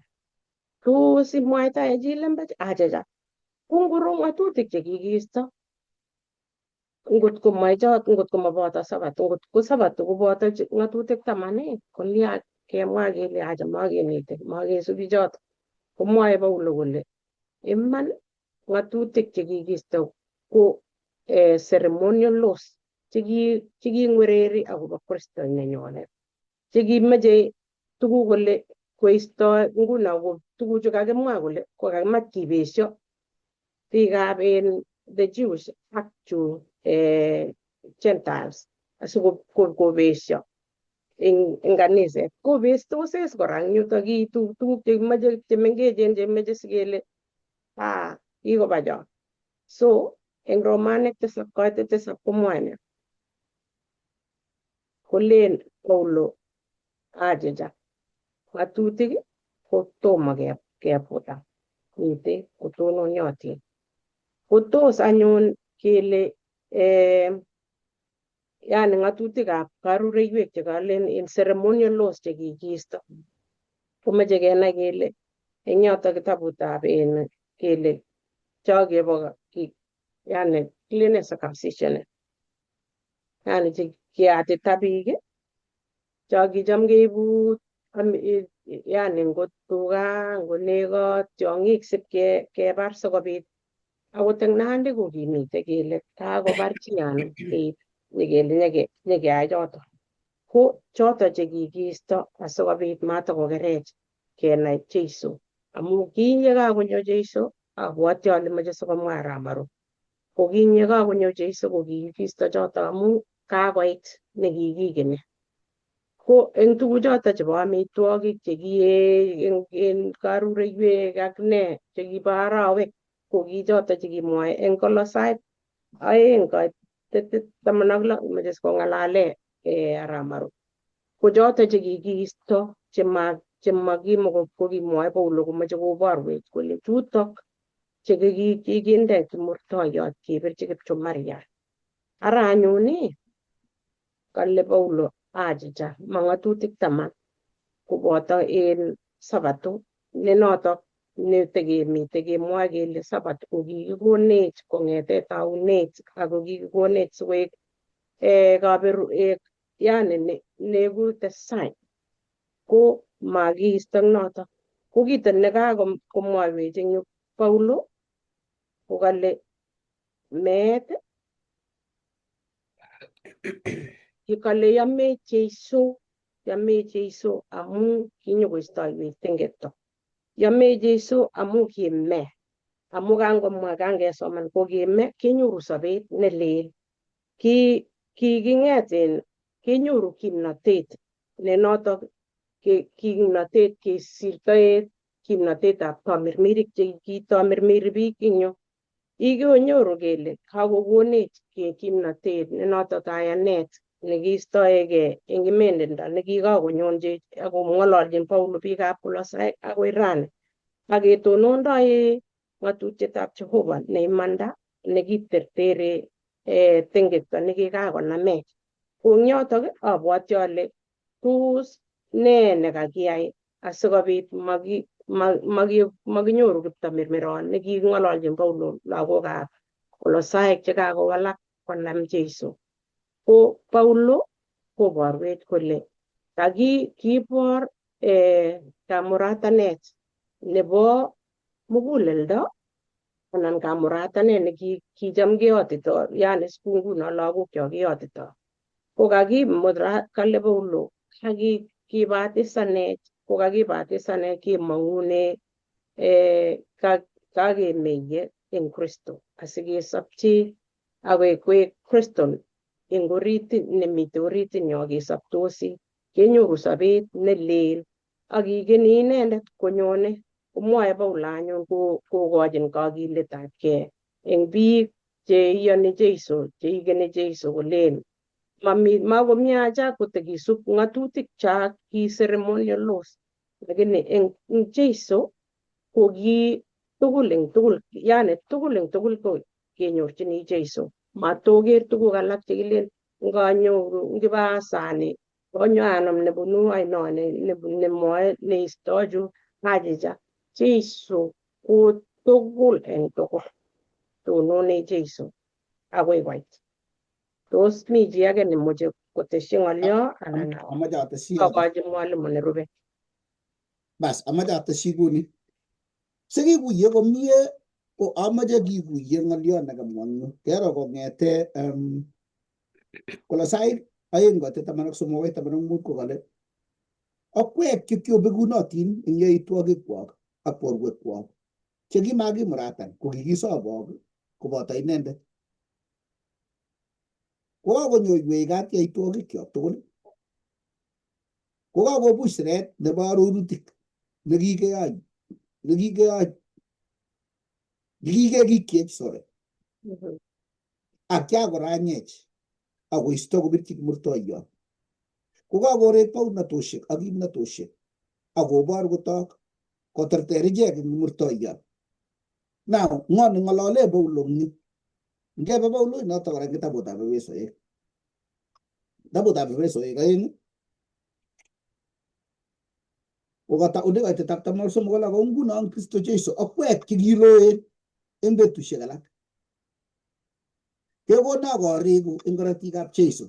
tos imwaitae chi lembech achacha ko ngoro ng'atutik chekikiisto ngot komaboto sabato ngot ko sabato koboto ng'atutik 10 kolya kemwa kele acha makesubi choto komwoe Paulo kole iman ng'atutik chekikiisto ko ceremonial laws cheking'wereri akobo Kristo nenyone chekimeche tuguk kole koisto nguno tuguchu kakimwa kole kokakimach kibesio biikab the Jews ak chu Gentiles asikobesyo eng kaniset. Kobestos kora eng yutok tuguk chemengechen chemeche sikele kikoba cho. So eng Romanik 7:7 komwae ne? Kolen Paulo achicha ng'atutik ko tomo kefuta, mitei kotononiotin. Kotos anyun kele yani ng'atutikab karureiwek chekalen in ceremonial laws chekikiisto komeche kenai kele eng yotok kitabutab kele chokebo yani cleansing circumcision yani chekiyatita biik cho kicham keibu yani ngot tuga, ngot nego, tiong'ik sipkebar sikobit akot eng Nandi kokimite kele kakobar chi anan keib nyikele nyikeyai chotok. Ko chotok chekikiisto asikobit matakokerech kenai Jeiso. Amu kinyekakonyo Jeiso abwoti ale meche sikomwa arap Maru. Ko kinyekakonyo Jeiso ko kikiisto chotok amu kakoit nekikikeni. Ko eng tuguchotok chebo amitwogik chekiee eng karureiwek ak ne chekibo arawek ko kichotok chekimwoe eng Kolosai 2:16 meche sikong'alale arap Maru. Ko chotok chekikiisto kokimwoe Paulo komeche koborwech kole chutok chekikinde kimurtoiyot kebirchi kipchumariat. Ara anyun kale Paulo achicha mang'atutik 10 koboto en Sabato ne notok netekemite kemwoe kele Sabato ko kikikonech kong'ete taunet ako kikikonech sikoek yani neku the sign ko makiisto notok. Ko kito nekakomwaiwech eng yu Paulo ko kale meet kale yamech Jeiso amu kinyokoistoiwech tengekto. Yamech Jeiso amu kime. Amu kangesoman ko kime kenyoru sobet ne lel. Kiking'et kenyoru kimnatet ne notok kimnatet kesirtoe kimnatetab tamirmirik chekitomirmiri biik eng yu. Ikonyoru kele kakokonech kimnatet ne notok kayanet nekiistoegei eng imendendo nekikakonyon akong'ololjin Paulo biikab Kolosai akoi rani. Aketonondoi ng'atutietab Jehova neimanda nekitertere tengekto nekikakonamech. Ko eng yotok abwoti ale tos ne nekakiyai asikobit makinyoru kiptamirmiron neking'ololjin Paulo lagokab Kolosaek chekakowalak konam Jeiso. Ko Paulo koborwech kole kiibor kamuratanet nebo muguleldo anan kamuratanet nekicham keyotito yani siku nguno lagokyok keyotito. Ko kale Paulo kakibatisanech kemong'une kakemeye eng Kristo asikesopchi akoek Kristo eng nemite oritinyo kesoptosi kenyoru sobet ne lel akikeni inendet konyone. Komwoe Paulo anyun kokochin kakiletabgei eng biik cheiyoni Jeiso cheikeni Jeiso kolen makomi haja kotekisub ng'atutik cho ki ceremonial laws lakini eng Jeiso ko ki tugul eng tugul ko kenyorchini Jeiso. Matoker tuguk alak chekilen nganyoru ngipasani konyo anum nebunu ainoni nemwoe neisto chu achicha. Jeiso ko tugul eng tugul tonone Jeiso akoi koit. Tos mi chi age nemoche kotesyi ng'olyo anan Amache atesyi akochi mwalimu nerube? Bas, amache atesyi kuni. Sikikuye komie ko amache kikuye ng'olyo nekamwa ng'u. Kero kong'ete Kolosai 2:13-15 ko kale akwek chekiobekunotin eng yaitwogikwok ak borwekwok chekimakimuratan ko kikisobok koboto inendet. kokakonyoiwech katyaitwogikyok tugul, kokakobuch siret nebo arorutik nekikekikyech sorry, ak kyakoranyech akoisto kobirchi kimurtoiyot, kokakorek baunatoshek ak kimnatoshek akobor kotok koterter ichek eng kimurtoiyot. Now ng'o neng'olole Paulo eng yu? Ngebe Paulo notok kora kitabutab Efesoek. Kitabutab Efesoek 2 kokataune koitetab 13 ko nguno eng Kristo Jesu akwek chekiloen eng betusiek alak kekono koriku eng korotikab Jesu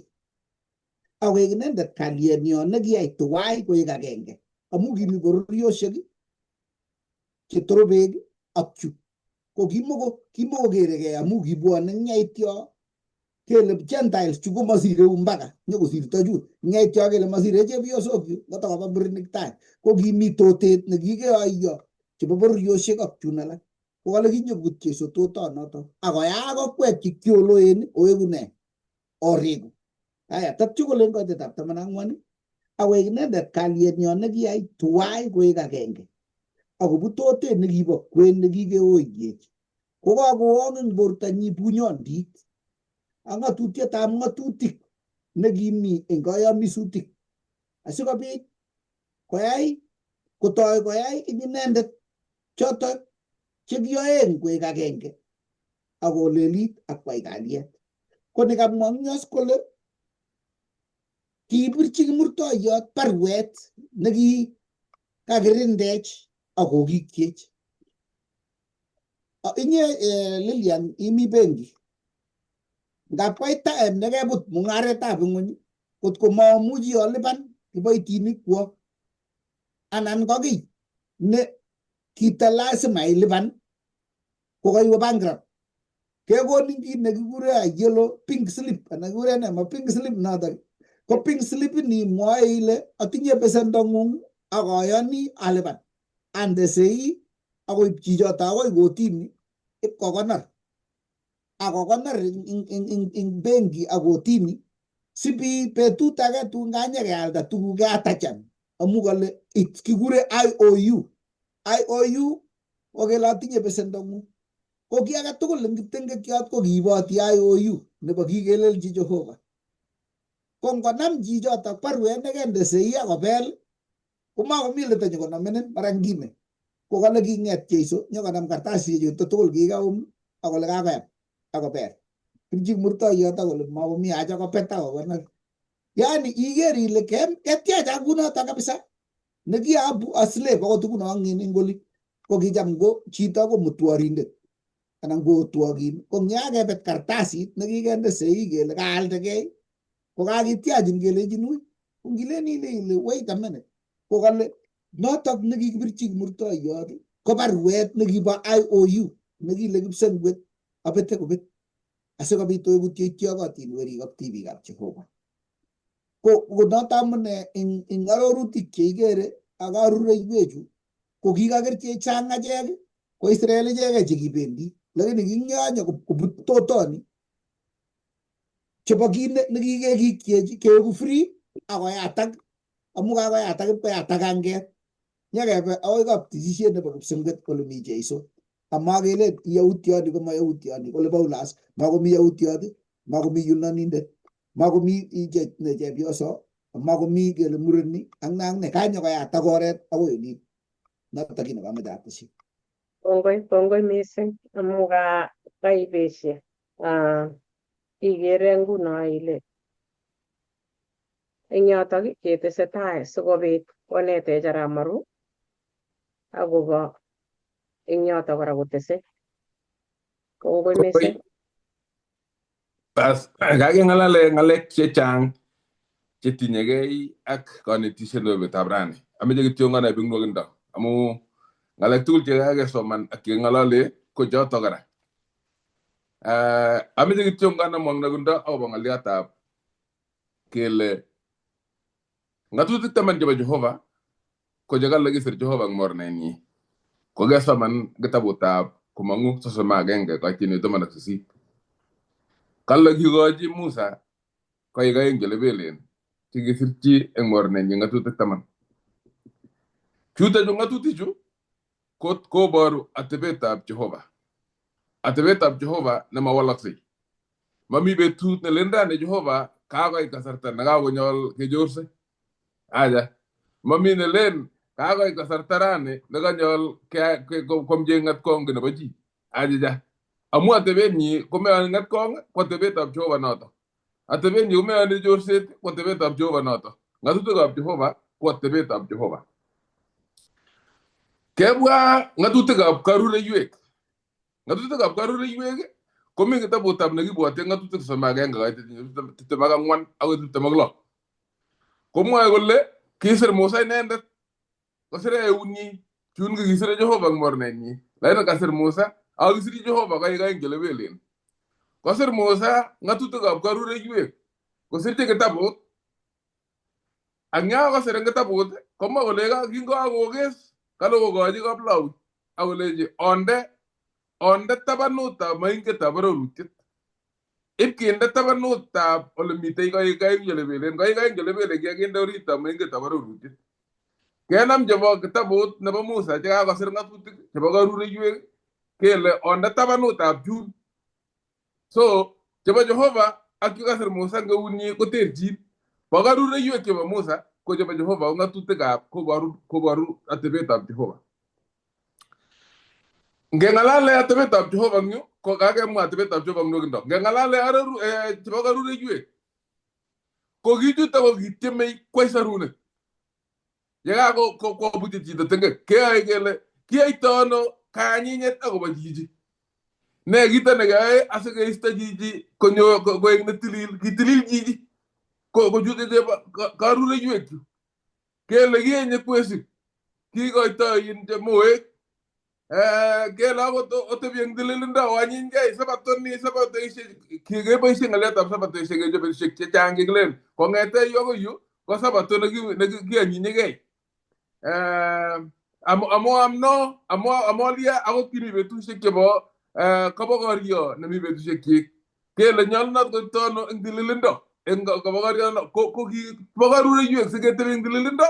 akoek inendet kalyenyo nekiyai tuwai koek agenge amu kimi bororiosiek chetorobek ak chu ko kimokokeregei amu kibwone nyaityo kele Gentiles chu komasire mpaka nyokosirto chun nyaityo kele masire chepyosok chu kotokoba murenik tai ko kimi totet nekikeyoiyo chebo bororiosiek ak chun alak ko kale kinyokut Jesu totonoto akoyaak okwek chekioloen oeku ne oriku aya tatyo kole eng koitetab 14 awek inendet kalyenyo nekiyai tuwai koek agenge akobut totet nekibo kwen nekikeoiyech kokakowong eng bortonyi bunyondit ak ng'atutietab ng'atutik nekimi eng kayamisutik asikobit kotoi koyai ing inendet chotok chekiyoeng koek agenge akolelit ak kwai kalyet. Ko nekamwa eng yos kole kibirchi kimurtoiyot barwet nekikakirindech akokikyech. Inye Lilian imi benki ngap koit time nekebut mung'aretab ng'ony kotko maamuchi alipan kiboitinik kwok anan ko kiy ne kita lazima ilipan kokaiwe bankrupt kekonin kit nekikure yellow pink slip anan kikure ne ma pink slip notok ko pink slip ni mwoe ile atinye besendo ng'ung akayoni alipan ande sei akoib chichoto akoi kotini ipkokonor akokonor ing benki ak kotini sibi betut age tun kanyekealda tuguk atachan amu kale kikure IOU okele atinye besendo ng'ung ko ki age tugul eng kiptengekyot ko kiiboti IOU nebo kikelelchi Jehova ko ngonam chichoto barwet nekende sei akobel komakomi leto nyokonomenin mara ngine ko kale king'et Jeiso nyokonam kartasisiek tugul kikaum akole kakoyam akobel pirchi kimurtoiyot akole makomi haja kobet akokonor. Yani iker ile ketiach kunoto kabisa nekiabu aslave akot nguno ing oli ko kicham ko chito ko mutworindet anan kotwogin ko ngiyakebet kartasit nekikende sei kele kaaldegei ko kakitiachin kelejin ui ko ngilen ile wait a minute ko kale notok nekikibirchi kimurtoiyot ko barwet nekibo IOU nekile kipsengwet abete kobet asikobit oeku cheityokotin werik ak tibikab Jehova. Ko noto amune ing arorutik cheikere ak arureiwechu ko kikakerchech sang achek ko Israel ichekei chekibendi lakini kingyonye kobut totoni chebo kit nekikekikyech keeku free akoyatak amu kakoyatak ipkoyatak anget nyekebe akoi kaptisisiet nebo kipsengwet kole mi Jeiso amakelen yautyoni ko ma yautyoni kole Paulas makomi yautyot makomi yunanindet makomi chepyoso makomi kele mureni ak ne kanyokoyatak oret akoi olin notok kit nekamache ateshi. Kongoi mising amu kaibeshe ikere nguno ile eng yotok ketesetai sikobit konetech aramaru akobo eng yotok kora kotese. Kongoi mising. Bas kakeng'alale ng'alek chechang chetinyegei ak kanetisiet nebo betutab rani. Ameche kityo nganai eng nwokindo amu ng'alek tugul chekakesoman ak keng'alale ko chotok kora. Ameche kityo nganam nwokindo akobo ng'aliotab kele ng'atutik 10 chebo Jehova ko chekale kisir Jehova eng mornenyi. Kokesoman kitabutab Komong'u 31 koitini 18. Kale kikochi Musa koykaen kelebelen chekisirchi eng mornenyi ng'atutik 10. Chutochu ng'atutichu koboru atebetab Jehova. Atebetab Jehova nemawalaksei. Mami betut nelendane Jehova kakoit kasarta nekakonyol kechorse. Aja. Mami nelen kakoit kasarta rani nekanyol komche ng'atkong nebo chi. Aja. Amu atebenyi komeyoni ng'atkong ko atebetab Jehova noto. Atebenyi komeyoni chorset ko atebetab Jehova noto. Ng'atutikab Jehova ko atebetab Jehova. Kebwa ng'atutikab karureiywek. Ng'atutikab karureiywek komi kitabutab nekibwote ng'atutik 21 akoi 26. Komwoe kole kisir Musa inendet kosire eunyi chun kikisire Jehova eng mornenyi. Lakini kasir Musa ako kisirchi Jehova koykaen kelebelen. Kosir Musa ng'atutikab karureiywek kosirchi kitabut. Ang ya kosir eng kitabut komwa kole kingokakokes kale kokochi kaplaut akolechi onde tabanutab moingetab arorutiet. Ipkinde tabanutab ole mitei koykaen kelebelen. Koykaen kelebelen kikakinde oritab moingetab arorutiet. Kenam chebo kitabut nebo Musa chekakosir ng'atutik chebo karureiywek kele onde tabanutab chun. So chebo Jehova ak chekasir Musa ngeunyi koterchin. Bo karureiywek chebo Musa ko chebo Jehova ko ng'atutikab koboru atebetab Jehova. Ngeng'alale atebetab Jehova eng yu ko kakemwa atebetab Jehova nwokindo. Ngeng'alale chebo karureiywek ko kichuto ko kitiemei kwai sarunet. Yekakobutyi chito tengek keyoe kele kiyoito ano kanyinyet akobo chichi. Ne kito nekeyoe asikeisto chichi konyo koek netilil, kitilil chichi kochute chebo karureiywek chu. Kele kienye kwesik kikoito chemoek. Kele akot otebi eng tililindo wanyinkei sabatoni sabatoishek keboishe ng'aletab sabatoishek kechobeshek chechang chekilen kong'ete yu akoi yu ko sabato nekianyinyekei. Amo lia akot kimi betushek chebo kabokoryo nemi betushek chik. Kele nyolunot koitono eng tililindo eng kabokoryo ko kibo karureiywek siketebi eng tililindo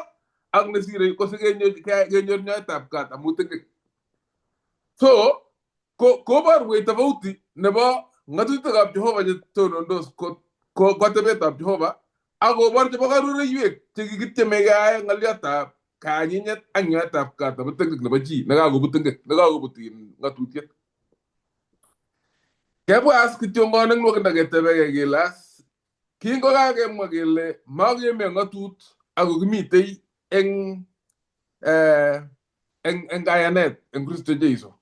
ak nesire ko sikenyor nyoetab kat amu tengek. So koborwech tofauti nebo ng'atutikab Jehova chetonondos ko atebetab Jehova ak kobor chebo karureiywek chekikitieme keyae ng'aliotab kanyinyet ak nyoetab kat nebo tengek nebo chi nekakobut tengek nekakobut ng'atutiet. Kebwa as kityongon eng nwokindo ketebekei kele as kingokakemwa kele makeme ng'atut ako kimitei eng kayanet eng Kristo Jeiso.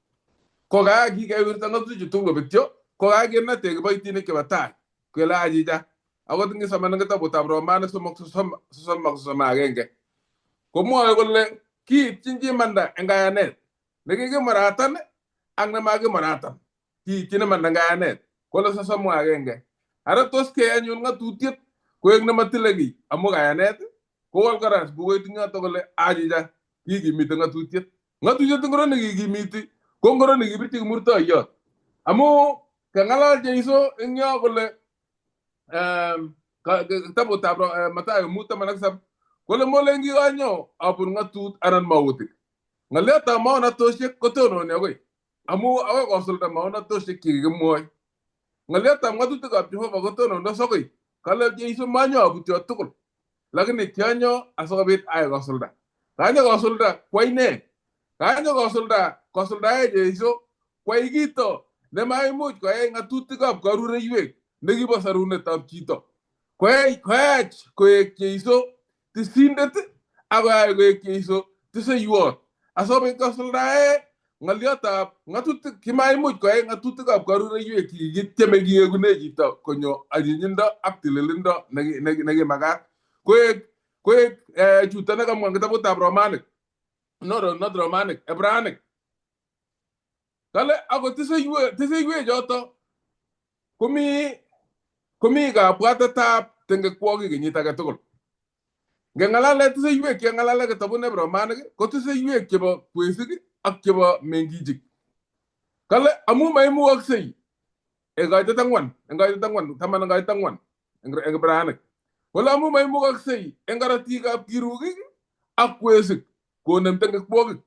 Ko kikewirta ng'atutik tugul kobetyo ko kakenete kiboitinik chebo tai kele achicha akot ngisoman eng kitabutab Romanik 3:31 komwoe kole kiitchin chi imanda eng kayanet nekikimuratan ak nemakimuratan kiitchin imanda eng kayanet kole 31. Ara tos keyai anyun ng'atutiet koek nematile kiy amu kayanet kowol kora bukuit eng yoto kole achicha kikimiti ng'atutiet. Ng'atutiet ngoro nekikimiti ko ngoro nekibirchi kimurtoiyot amu kang'alal Jeiso eng yo kole kitabutab Mathayo 5:17 kole molen kikanyo abun ng'atut anan mautik. Ng'aliotab maonatoshek kotononi akoi amu akoi kosulda maonatoshek chekikimwoi. Ng'aliotab ng'atutikab Jehova kotonondos akoi kale Jeiso manyo abutyo tugul lakini kianyo asikobit ayai kosulda. Kanyo kosulda kwai ne? Kanyo kosuldae Jeiso kwai kito nemaimuch koyai ng'atutikab karureiywek nekibo sarunetab chito. Koyach koek Jeiso tisindet ak koyach koek Jeiso tiseiwot asikobit kosuldae ng'aliotab ng'atutik kimaimuch koyai ng'atutikab karureiywek kikitieme kiyekune chito konyo anyinyindo ak tililindo nekimakat. Koek chuto nekamwa eng kitabutab Romanik. Not Romanik, Ebraic. Kale ako tiseiywek choto komi kabwatetab tengekwokik kenyit age tugul. Ngeng'alale tiseiywek keng'alale kitabut nebo Romanik ko tiseiywek chebo kwesik ak chebo mengichik. Kale amu maimukoksei eng kaitet 4 10 eng kaitet 4 eng Ibranic. Wala amu may mukaksei eng karatikab kirugik ak kwesik konem tengek bogik.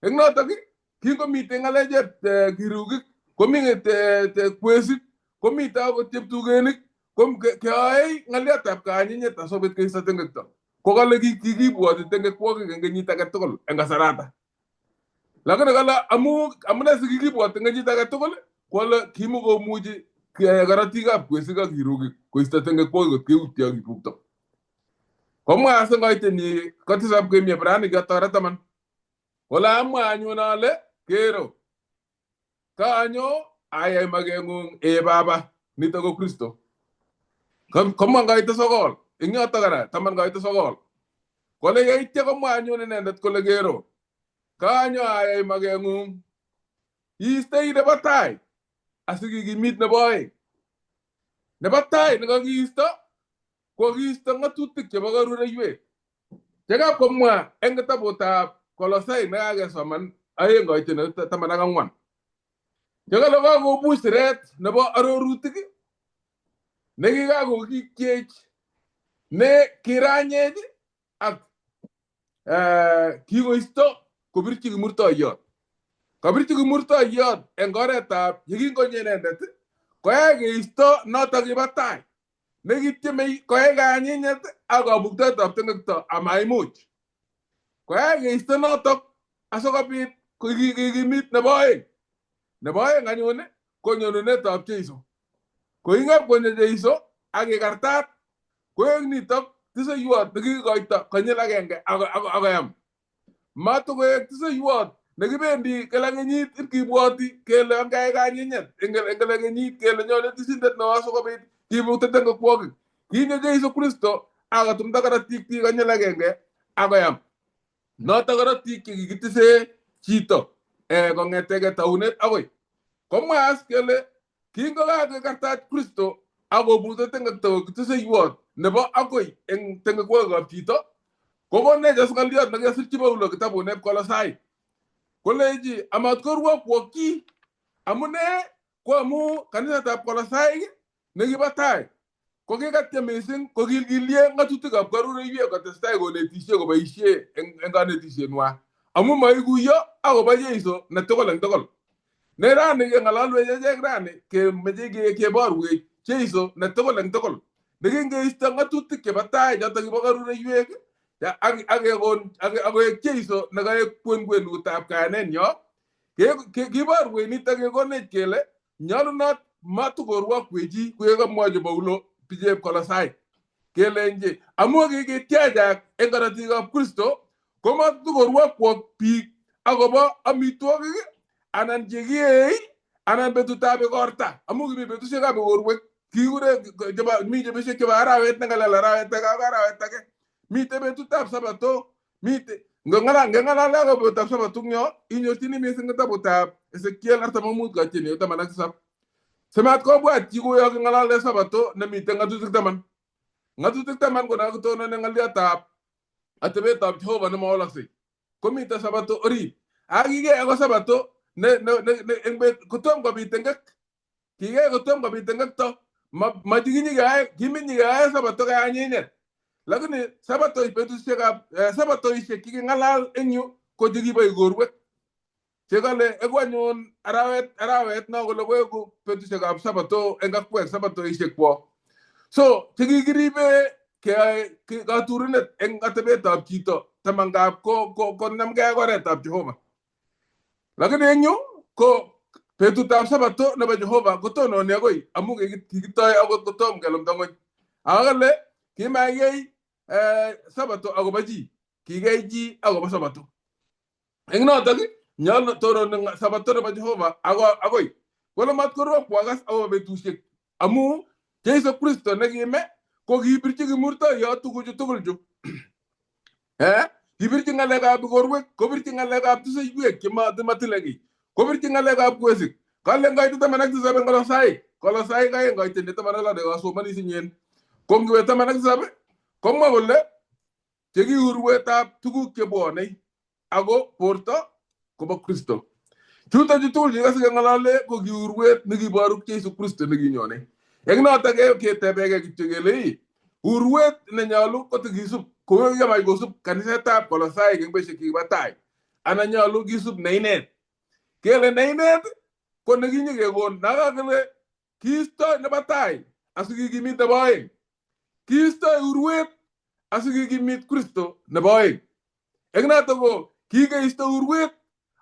Eng notok kingomite ng'alechep kirugik komite kwesik komite akot cheptugenik keyoe ng'aliotab kanyinyet asobit keisto tengekto. Kokale kikibwoti tengek bogik eng kenyit age tugul eng kasarata. Lakini kala amune sikikibwoti eng kenyit age tugul kwale kimukomuchi karatikab kwesik ak kirugik koisto tengek bogik kot keutyo kibukto. Komwa asengoitenyi kotisap kemie Ibranic yotok taman. Wala amwa anyun ale kero kanyo ayai mageng'ung baba nito ko Kristo. Komwa ngoite sogol eng yotok kora taman ngoite sogol. Kole yeityo komwa anyun inendet kole kero kanyo ayai mageng'ung iistoi nebo tai asikikimit nebo oeng. Nebo tai nekakiisto ko kiisto ng'atutik chebo karureiwek chekap komwa eng kitabutab Kolosai nekakesoman 2:14. Chekale kakobuch siret nebo arorutik nekikakokikyech ne kiranyech ak kikoisto kobirchi kimurtoiyot. Kabirchi kimurtoiyot eng oretab yekingonyi inendet koyai keisto notok kibo tai nekityeme koyai kanyinyet ak kabuktoetab tengekto amaimuch. Koyai keisto notok asikobit kikimit nebo oeng. Nebo oeng anyun ko nyonunetab Jeiso. Koing'ep konyo Jeiso ak kikartat koek nitok tiseiwot nekikoito konyil agenge akoyam. Matukoek tiseiwot nekibendi kila kenyit ibkibwoti kele angayai kanyinyet eng kila kenyit kele nyone tisindet neo asikobit kibukte tengek bogik. Kinyo Jeiso Kristo akatumda karatik biik konyil agenge akoyam. Notok karatik chekikitise chito kong'etege taunet akoi. Komwa as kele kingokakekartat Kristo akobute tengekto tiseiwot nebo akoi eng tengekwokikab chito kokonech as ng'oliot nekesirchi Paulo kitabunet Kolosai. Kolechi amatkorwokwo chi amune ko amu kanisetab Kolosai nekibo tai kokikatyem mising kokilgilye ng'atutikab karureiwek kotestai konetishe koboisie eng kanetishenwa amu maikuyo akobo Jeiso netugul eng tugul. Ne rani keng'ololwech echek rani kemeche keborwech Jeiso netugul eng tugul nekingeisto ng'atutik chebo tai chotok kibo karureiwek akoek Jeiso nekaek kwenkwenutab kayanenyo kiborwech nitok kekonech kele nyolunot matukorwokwechi kuyekamwochi Paulo bijep Kolosai kelenji amu kikityachak eng karatikab Kristo komatukorwokwok biik akobo amitwogik anan chekiei anan betutab igorta amu kimi betusiekab igorwek kikure mi betusiek chebo arawet nengalal arawet age ak arawet age. Mite betutab sabato mite ngeng'alale akobo betutab sabato ngyo inyorchini mising kitabutab Ezekiel 45:17. Semat kobwat chi kuyo keng'alale sabato nemite ng'atutik 10. Ng'atutik 10 ko nakitonon eng ng'aliotab atebetab Jehova nemawalaksei. Komite sabato orit. Akikei ako sabato kotom kobit tengek. Kikei kotom kobit tengekto. Kimenyikeyae sabato kayanyinet. Lakini sabatoishek kiking'alal eng yu ko chekibo igorwek. Chekale eku anyun arawet no kole koeku betusiekab sabato eng akwek sabatoishek kwok. So chekikiribe keyae katurunet eng atebetab chito tamangap konamgei ak oretab Jehova. Lakini eng yu ko betutab sabato nebo Jehova kotononi akoi amu kikitoi akot kotom kelumda ng'ony. Akale kimakiyai sabato akobo chi, kikiyai chi akobo sabato. Eng notok nyolu tononi sabato nebo Jehova akoi kole matkorwokwo akas akobo betusiek amu Jeiso Kristo nekime ko kibirchi kimurtoiyot tuguchu tugul chu. Kibirchi ng'alekab igorwek, kobirchi ng'alekab tiseiwek chematile kiy, kobirchi ng'alekab kwesik. Kale ngoite 17 eng Kolosai 2 ngoite 16 nekasomani sinyen. Ko ngiwe 17 komwa kole chekiurwetab tuguk chebwonei ako borto kobo Kristo. Chuto chu tugul chekase keng'alale ko kiurwet nekiboru Jeiso Kristo nekinyone. Eng notok ketebege kityo kele urwet nenyolu kotikisup ko yamach kosup kanisetab Kolosai eng betusiek chekibo tai ana nyolu kisup neinet kele neinet ko nekinyekekon nakakele kiisto nebo tai asikikimit nebo oeng kiisto urwet asikikimit Kristo nebo oeng eng notok ko kikeisto urwet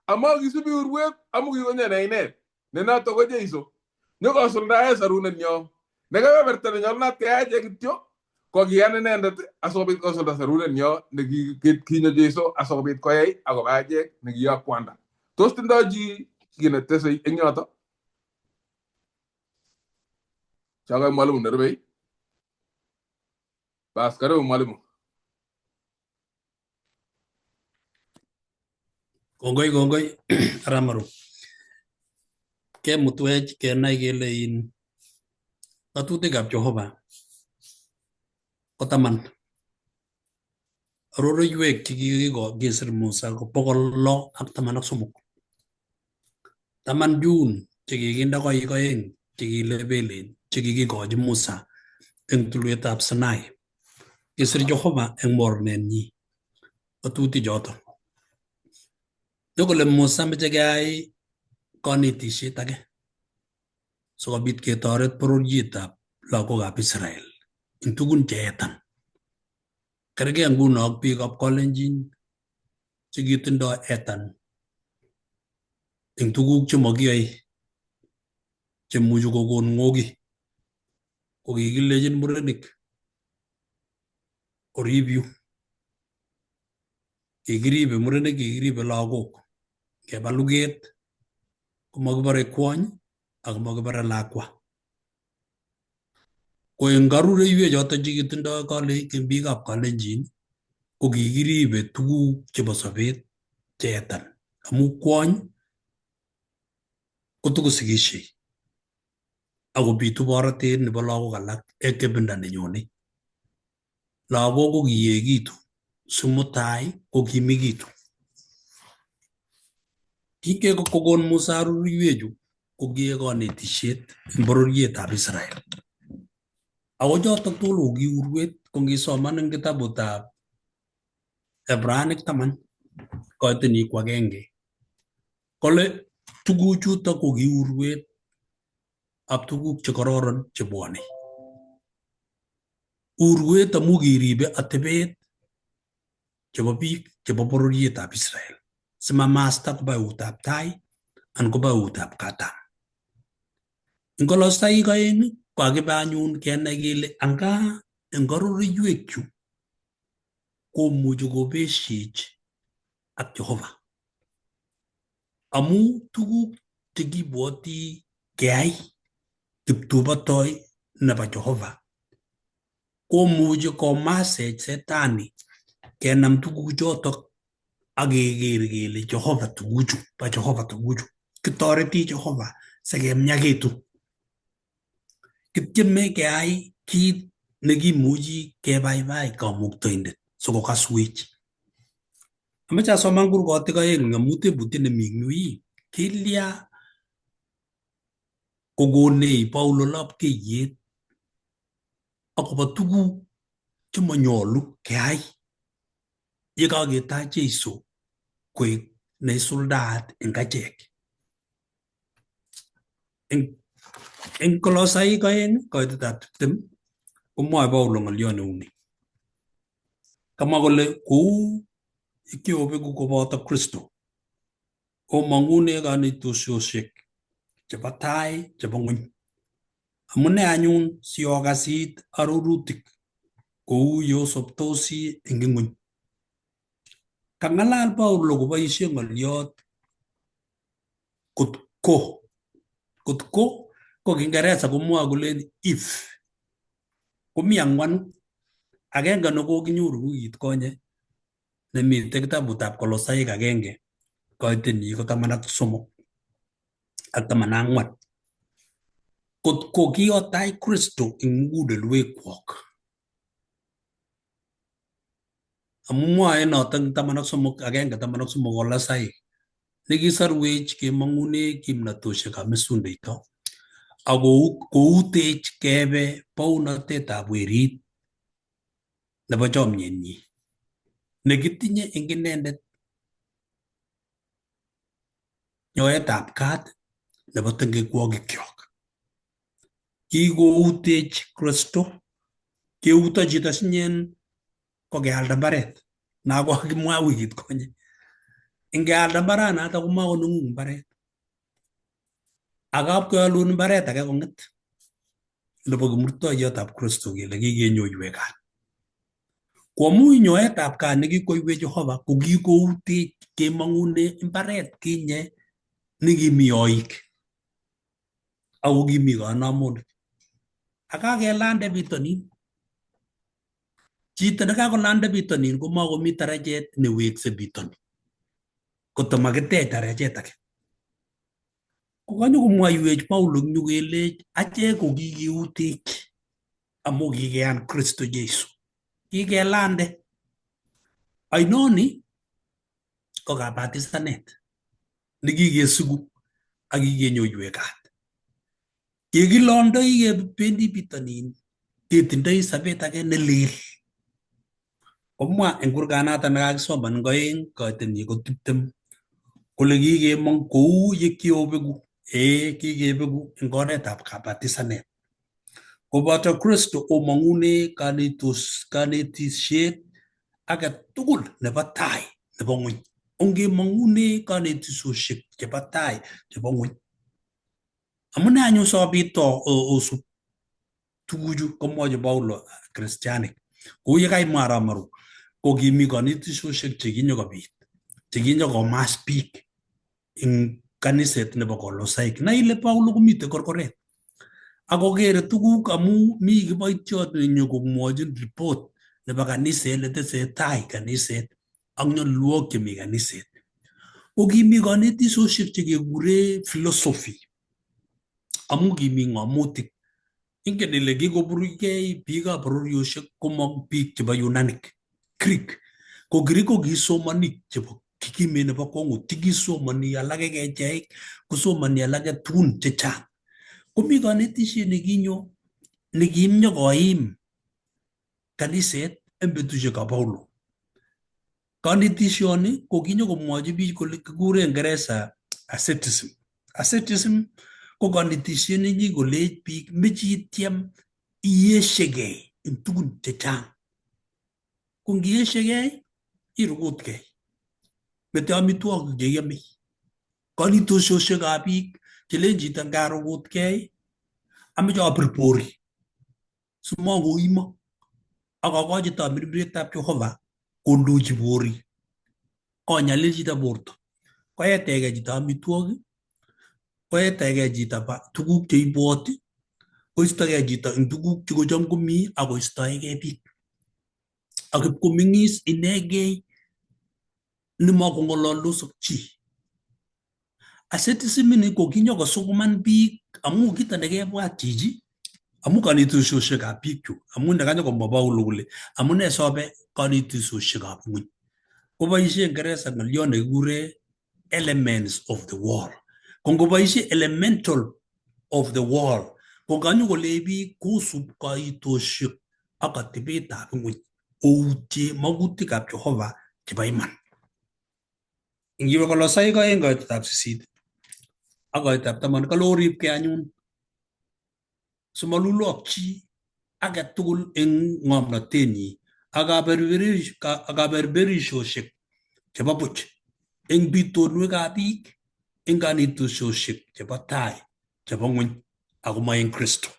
ama kisubi urwet amu kikonyo neinet ne notok ko Jeiso nyokosuldae sarunenyo nekebeberta nenyolunot keyai kityo ko kiyan inendet asikobit kosulda sarunenyo nekinyo Jeiso asikobit koyai akoba achek nekiyokwanda. Tos tindoi chi kiy netesei eng yoto? Chakoi mwalimu nerubei. Bas, karibu mwalimu. Kongoi Ramaru. Kemutwech kenai kele in ng'atutikab Jehova ko taman. Aroreiwek chekikisir Musa ko 613. Taman Jun chekikinde koik oeng chekilebelen chekikikochi Musa eng tulwetab Sinai. Kisir Jehova eng mornenyi ng'atutik choto. Nyokole Musa meche keyai kanetisiet age sikobit ketoret bororietab lagokab Israel eng tugun cheetan. Kergei nguno ak biikab Kalenjin chekitindoi etan eng tuguk chemakiyoe chemuchi kokon ng'oki ko kikilechin murenik orib yu. Kikiribe murenik, kikiribe lagok. Keba luget komakibare kwony ak makibare lakwa. Ko eng karureiwek choto chekitindoi biikab Kalenjin ko kikiribe tuguk chebo sobet cheetan amu kwony kotokosikishei akobitu borotet nebo lagok alak eng kebinda nenyone. Lagok ko kiyekitu simutai ko kimikitu. Kikekokon Musa aroreiwechu ko kiek kanetisiet eng bororietab Israel. Ako chotok tugul ko ki urwet ko ngisoman eng kitabutab Ebrainik 10 koitini 1 kole tuguchutok ko ki urwet ab tuguk chekororon chebwone. Urwet amu kiribe atebet chebo biik chebo bororietab Israel simamasta koba eutab tai anan koba eutab katam. Eng Kolosai 2 kokakibe anyun kenai kele anga eng karoreiwekchu komuchi kobesiech ak Jehova amu tuguk chekibwoti keyai kiptubotoi nebo Jehova komuchi komasech setani kenam tuguchotok ak keker kele Jehova tuguchu ba Jehova tuguchu. Kitoreti Jehova sikemnyakitu. Kityeme keyai kit nekimuchi kebaibai Kamuktoindet sikokaswech. Ameche asoman kurgotik 2 amu tebutiet nemi ng'ui. Kilya kokonei Paulo lapkeiyet akobo tuguk chemanyolu keyai yekaketach Jeiso koek neisuldaat eng achek. Eng Kolosai 2 koitetab 20 komwoe Paulo ng'olyo neuni. Kamwa kole kou Jehova koboto Kristo omang'une kanetosiosiek chebo tai chebo ng'ony. Amune anyun siokasit arorutik kou yosoptosi eng ng'ony. Kang'alal Paulo koboisie ng'olyot kotko ko Kiingereza komwoe kolen if. Komi 4 agenge nekokinyoru wikit konye nemite kitabutab Kolosai 1 koitini ko 13 ak 14. Kotko kiyotach Kristo eng mugulelwekwok. Amu mwoe notok 13 Kolosai nekisarwech kemang'une kimnatosiekab mesundeito ako koutech kebe bounatetab werit nebo chomyenyi nekitinye eng inendet nyoetab kat nebo tengekwokikchok. Kikoutech Kristo, keuto chito sinyen kokealda mbaret. Nako kimwa wikit konye. Ingealda mbaranato komakoneng'ung mbaret. Akap kealun mbaret age kong'et nebo kimurtoiyotab Kristo kele kikenyoiwek kat. Koamu nyoetab kat nekikoiwech Jehova ko kikoutech kemang'une mbaret kinye nekimi oik ako kimi kanamonik. Akakelande bitonin. Chito nekakolande bitonin komakomi tarajet newekse bitonin. Kotomakitech tarajet age. Kokanyo komwaiwech Paulo eng yu kelech achek ko kikiutech amu kikeyan Kristo Jesu. Kikelande. Ainoni ko kabatisanet nekikesugu ak kikenyoiwek kat. Kikilondoi kebendi bitonin ketindoi sabet age nelel. Komwa eng kurganato nekakisoman eng oeng koitenyi ko 20 kole kikemong kou yekiobeku. Kikebeku eng oretab kabatisanet. Koboto Kristo omang'une kanetishet age tugul nebo tai nebo ng'ony. Ongemang'une kanetishoshek chebo tai chebo ng'ony. Amune anyun sobit osub tuguchu komwochi Paulo Christianic. Kou yekaimwa Ramaru ko kimi kanetishoshek chekinyokobit chekinyokomas biik eng kaniset nebo Kolosaik. Na ile Paulo komite korkoret. Ako kere tuguk amu mi kiboitiot nenyokomwochin report nebo kaniset netesetai kaniset ak nyolilwok chemi kaniset. Ko kimi kanetishoshek chekekure philosophy amu kimi ng'amutik. Ingen ile kikoburukei biikab bororioshek komong biik chebo Unanic, Greek. Ko Greek ko kisomonik chebo kikimen nebo kong'ut chekisomoni alake kecheik kosomoni alake tugun chechang. Komi kanetishet nekinyo nekimnyokoim kaniset eng betushekab Paulo. Kanetishoni ko kinyokomwochi biik kole kikure eng Kingeresa asceticism. Asceticism ko kanetishet nekikolech biik meche ityem iyeshegei eng tugun chechang. Ko ngiyeshegei irukutkei. Mete amitwogik cheiome. Kanetoshioshekab biik chelen chito ngarukutkei ameche abir bori simakoimo ak akochi tamirmiretab Jehova kondochi bori. Konyalil chito borto. Koetegei chito amitwogik, koetegei chito tuguk cheibwoti, koistogei chito eng tuguk chekocham komi akoistoegei biik. Ak ipkomeng'is inegei nemakong'ololdos ak chi. Asceticism ni ko kinyokosukuman biik amu kito nekebwat chichi amu kanetishoshekab biik chu amu nekanyokomwa Paulo kole amune sobe kanetishoshekab ng'ony. Koboisie eng Kingeresa ng'oliot nekikure elements of the world. Ko ngoboisie elemental of the world ko kanyokole biik kosub kaitoshek ak atebetab ng'ony koutye magutikab Jehova chebo iman. Ngiwe Kolosaik 2 koitetab 8 ak koitetab 10 kale oribkei anyun simalulok chi age tugul eng ng'omnotenyi ak kaberberishoshek chebo buch eng bitonwekab biik eng kanetoshioshek chebo tai chebo ng'ony akoma eng Kristo.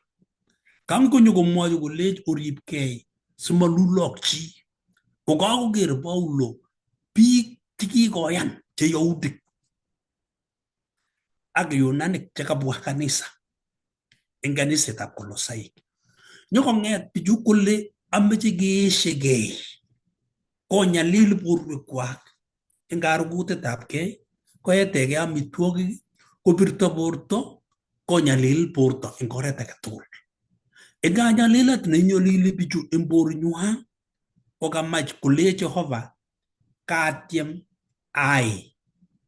Kangonyo komwochi kolech oribkei simalulok chi. Ko kakoker Paulo biik chekikoyan che Yahudi ak Yunanik chekabwa kanisa eng kanisetab Kolosaik. Nyokong'et bichu kole ameche keeshegei konyalil borwekwak eng karugutetabkei, koetegei amitwogik, kobirto borto, konyalil borto eng oret age tugul. Eng kanyalilet neinyolili bichu eng bornywa kokamach kole Jehova katyem ai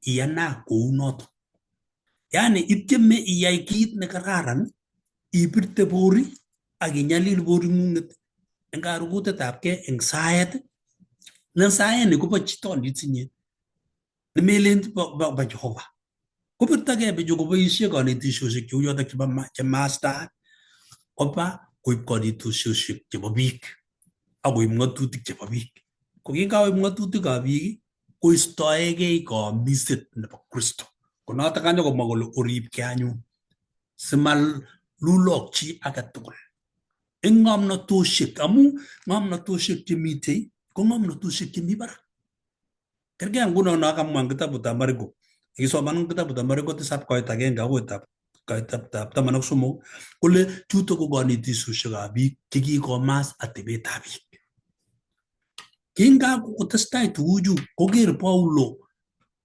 iyana kou noto. Yani ityeme iyai kit nekararan ibirte bori ak inyalil boring'ung'et eng karugutetabgei eng saet ne saet ni kobo chito netinye nemelen bo Jehova kopirtogei bichu koboisie kanetisiosiek cheu yotok che master koba koib kanetisiosiek chebo biik ak koib ng'atutik chebo biik. Ko kingakoib ng'atutikab biik koistoegei kamiset nebo Kristo. Ko notok kanyokomwa kole oribgei anyun simalulok chi age tugul eng ng'omnotosiek, amu ng'omnotosiek chemitei ko ng'omnotosiek chemi barak. Kergei nguno no kamwa eng kitabutab Marko. Ikisoman eng kitabutab Marko 7:1 akoi koitab 13 kole chuto ko kanetisiosiekab biik chekikomas atebetab biik. Kingakotestai tuguchu koker Paulo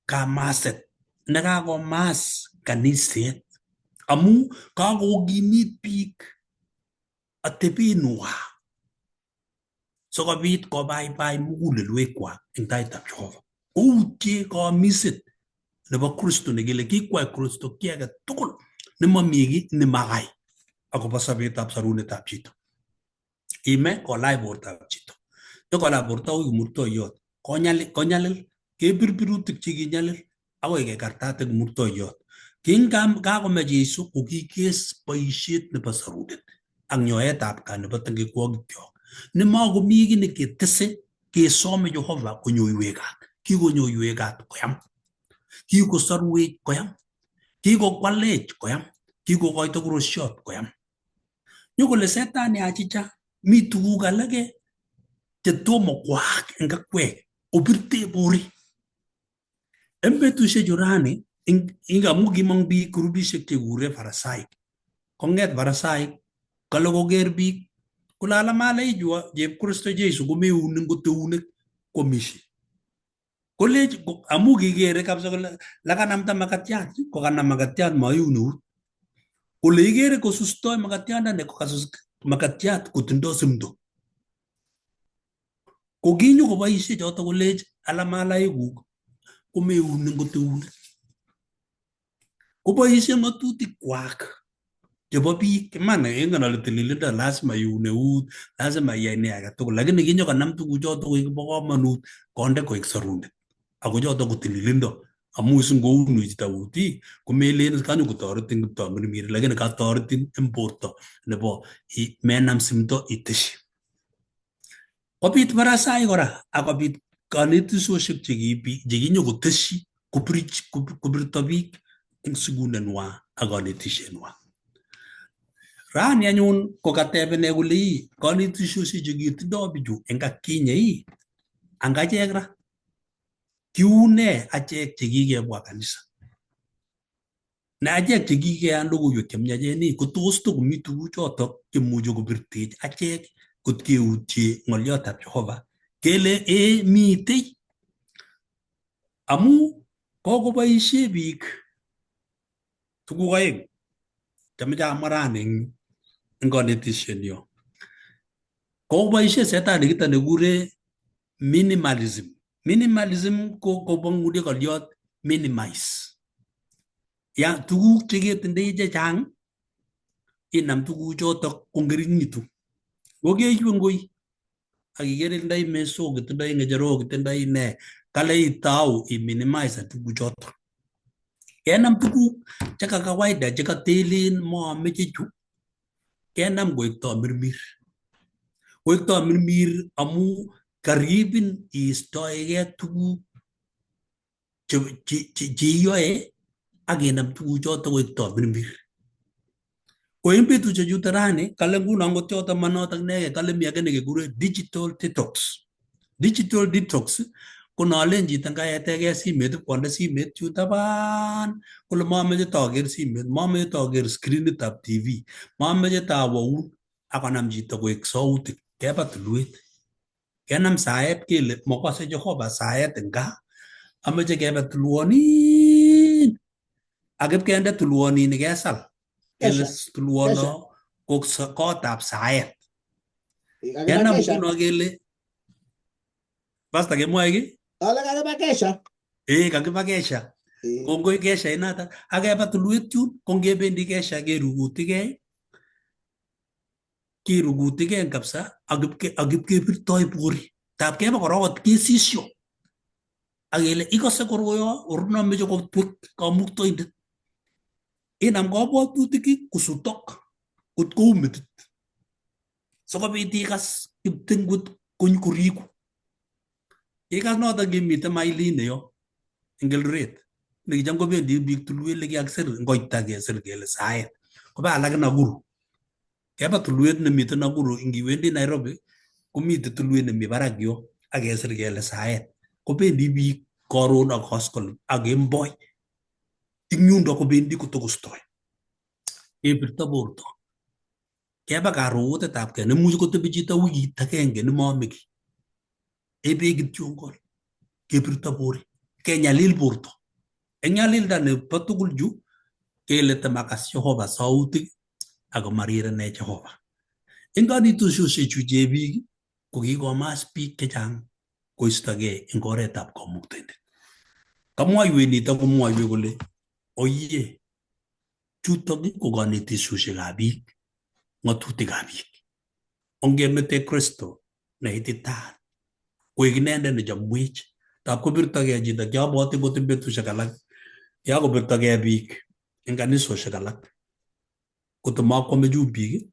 kamaset nekakomas kaniset amu kakokimit biik atebenwa sikobit kobaibai mugulelwekwak eng taitab Jehova. Koutie kamiset nebo Kristo nekile kikwai Kristo kiy age tugul nemami kiy nemakai akobo sobetab sarunetab chito. Ime kolach bortab chito. Yokolach borto ui murtoiyot. Konyalil kebir birutik chekinyalil akoi kekartat eng murtoiyot. Kakome Jesu kokikes boisiet nebo sarunet ak nyoetab kat nebo tengekwokikyok. Nemakomi kiy neketese kesome Jehova konyoiwekat. Kikonyoiwekat koyam. Kikosorwech koyam. Kikokwalech koyam. Kikokoito kurosiot koyam. Nyokole setani achicha mi tuguk alake chetomo kwaak eng akwek obirte bori. Eng betusiechu rani amu kimong biik grupisiek chekure Farisaik. Kong'et Farisaik kale koker biik kole alamalaichu chepkristo Jesu komeuni ngot eunek koamisie. Kolech amu kikere kabisa kole lakanamta makatiat kokanam makatiat maiun eut. Kole ikere kosustoi makatiandani kokasus makatiat kotindoi simdo. Kokinyo koboisie choto kolech alamalaikuk komeuni ngot eunek. Koboisie ng'atutik kwak chebo biik iman engen tililindo lazima iun eut, lazima iyai ne age tugul, lakini kinyo kanam tuguchoto koek bo komonut konde koek sarunet. Ako choto ko tililindo amu singounu chito eut komelen kanyo kotoretin kiptamirmir, lakini katoretin eng borto nebo menam simdo iteshi. Kobit Farisaik kora akobit kanetisosiek chekinyo koteshi kopirto biik eng sigunenwa ak kanetishenwa. Rani anyun kokatebene kole kanetisosiek chekitindoi bichu eng atkinye ang achek ra kiune achek chekikebwa kanisa. Na achek chekikeyan logoiwek chemiachen kotos tokomi tuguchoto chemuchi kopirtech achek kot keutie ng'oliotab Jehova kele mitei amu kokoboisie biik tuguk aeng chamache amwa rani eng kanetishenyo. Kokoboisie setani kito nekure minimalism. Minimalism ko kobong'urie ng'oliot minimize. Ya tuguk cheketindoi chechang inam tuguchoto kong'ering'itu. Ngokeiwe ngoi akikere tindoi mesok, tindoi ng'echerok, tindoi ne kale itau iminimize tuguchoto. Kenam tuguk cheka kawaida chekatelen maameche chu kenam koek tamirmir. Koek tamirmir amu karibin iistoegei tuguk cheiyoe akinam tuguchoto koek tamirmir. Ko eng betusiechuto rani kale nguno ngot choto manotok neke kale mi age nekekure digital detox. Digital detox ko nalen chito ngaetegei simet konde simet chutaban kole mameche taker simet, mameche taker screenitab TV, mameche tawaun akonam chito koek sautik keba tulwet. Kenam saet kele makase Jehova saet eng gaa ameche kebe tulwonin akip kende tulwonin kesal kele tulwono ko kotab saet. Kenam nguno kele basta kemwae ki Ale kakiba kesha. kakiba kesha. Kongoi kesha inata akeba tulwet yun kongebendi kesha kerukutigei kirugutige kabisa agipke birtoi buri tab keba korot kesisyo agele ikose koroyo urno meje ko twik kamuktoindet inam kabwatutik kusutok kut koumit sokobit ikas kiptingut kuny kuriku ikas noto kimite mailine yo Eldoret nekicham kobendi biik tulwet lekiakisir ngoita kesir kele saet koba alak Nakuru keba tulwet nemite Nakuru ingiwendi Nairobi komite tulwet nemi barak yo akesir kele saet kobendi biik karon ak koskol ak kemboi ing yundo kobendi kotokostoi kebirto borto keba karuotetab kei nemuchi kotebi chito wikit agenge nemame ki ebe kityongol kebirto bori kenyalil borto eng nyalilda nebo tugul ju kele tamakas Jehova sautik ako marirene Jehova eng kanitusiosiek chu che biik ko kikomas biik chechang koistogei eng oretab kamuktoindet kamwoiwech nito komwoiwech kole oye chutok ko kanitisiosiekab biik ng'atutikab biik ongemete Kristo neititaat koek inendet nechomwech tab kobirtogei chito kiabwoti kot eng betusiek alak yakobirtogei biik eng kanisosiek alak kotomakwame chumbik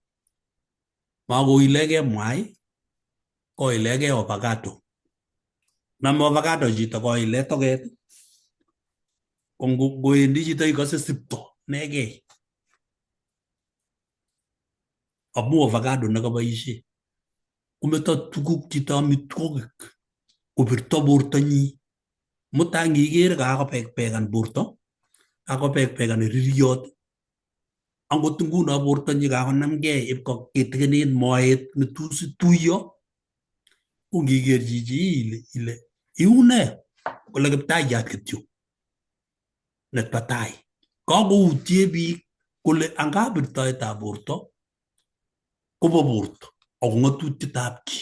makoilegei mwai koilegei avocado name avocado chito koile toget ko ngoendi chito ikose sipto negei amu avocado nekaboisie kometo tuguk chito amitwogik kobirto bortonyi mutai ngikere kakopekpekan borto kakopekpekan ririot angot nguno bortonyi kakonamgei ipkokitikinit moet netuyo ko ngiker chichi ile iune kole kiptayat kityo netbo tai kakoutie biik kole angabirtoetab borto kobo borto ako ng'atutietab ki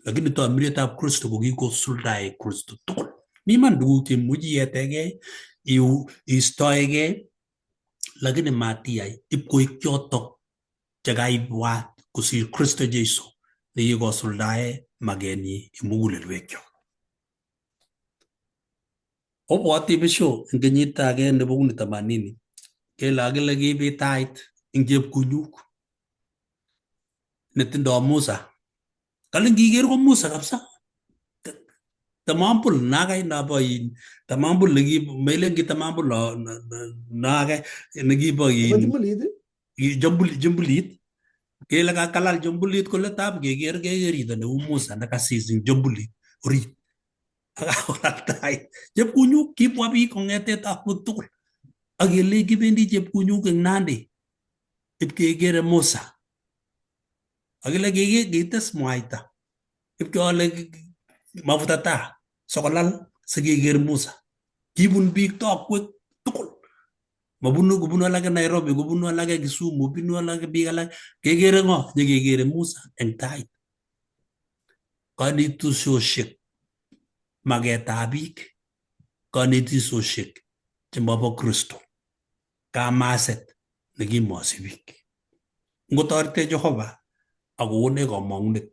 lakini tamirietab Kristo ko kikosuldae Kristo tugul miman tuguk chemuchi iyetegei iistoegei lakini matiyai ipkoek chotok chekaibwat kosir Kristo Jesu nekikosuldae magenyi eng mugulelwekchok. Obwoti besho eng kenyit age nebo 80 kele akile kibit tait eng chepkunyuk netindoi Musa kale ngiker ko Musa kabisa tamambul nakai naboin tamambul melen ki tamambul nakai nekibo jumbulit kele kakalal jumbulit kole tab keker kekerito neu Musa nekasis eng jumbulit orit akakolal chepkunyuk kibwa biik kong'ete tabut tugul akele kibendi chepkunyuk eng Nandi ipkekere Musa akile kites mwaita ipkeole mafuta taa sokolal sikeker Musa kibun biik tokwek tugul kobunu alake Nairobi kobunu alake Kisumu kobunu alake biik alak kekere ng'o nyekekere Musa eng tait kanitisiosiek magetab biik kanitisiosiek chemobo Kristo kamaset nekimosi biik ngotorete Jehova akoone kamang'unet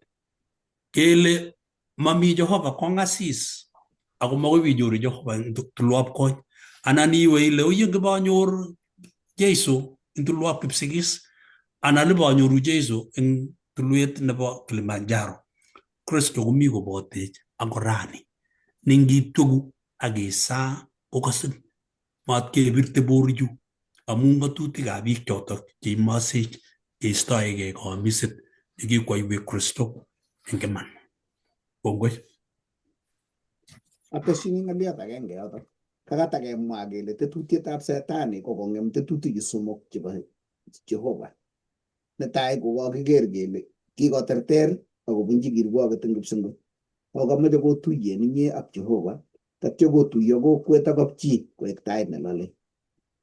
kele mami Jehova kong'asis ako makoi binyoru Jehova eng tulwab kony anan iwe ile oye ngibanyor Jeiso eng tulwab Kipsigis anan ibanyoru Jeiso eng tulwet nebo Kilimanjaro Kristo komi kobotech ango rani ningitwegu akisaa kokasin matkebirte borju amu ng'atutikab biik chotok cheimosech keistoegei kamiset nekikwoiwech Kristo eng iman. Kongoi. Atesyini ng'oliot agenge yotok. Kakatakemwa kele tetutietab Setani ko kong'em tetutik somok chebo Jehova. Netai ko kakiker kele kikoterter akobunji kirwoket eng kipsengwet. Ako kameche kotuiyen inye ak Jehova tatyo kotuiyo kokwet ak kapchi koek tait nelale.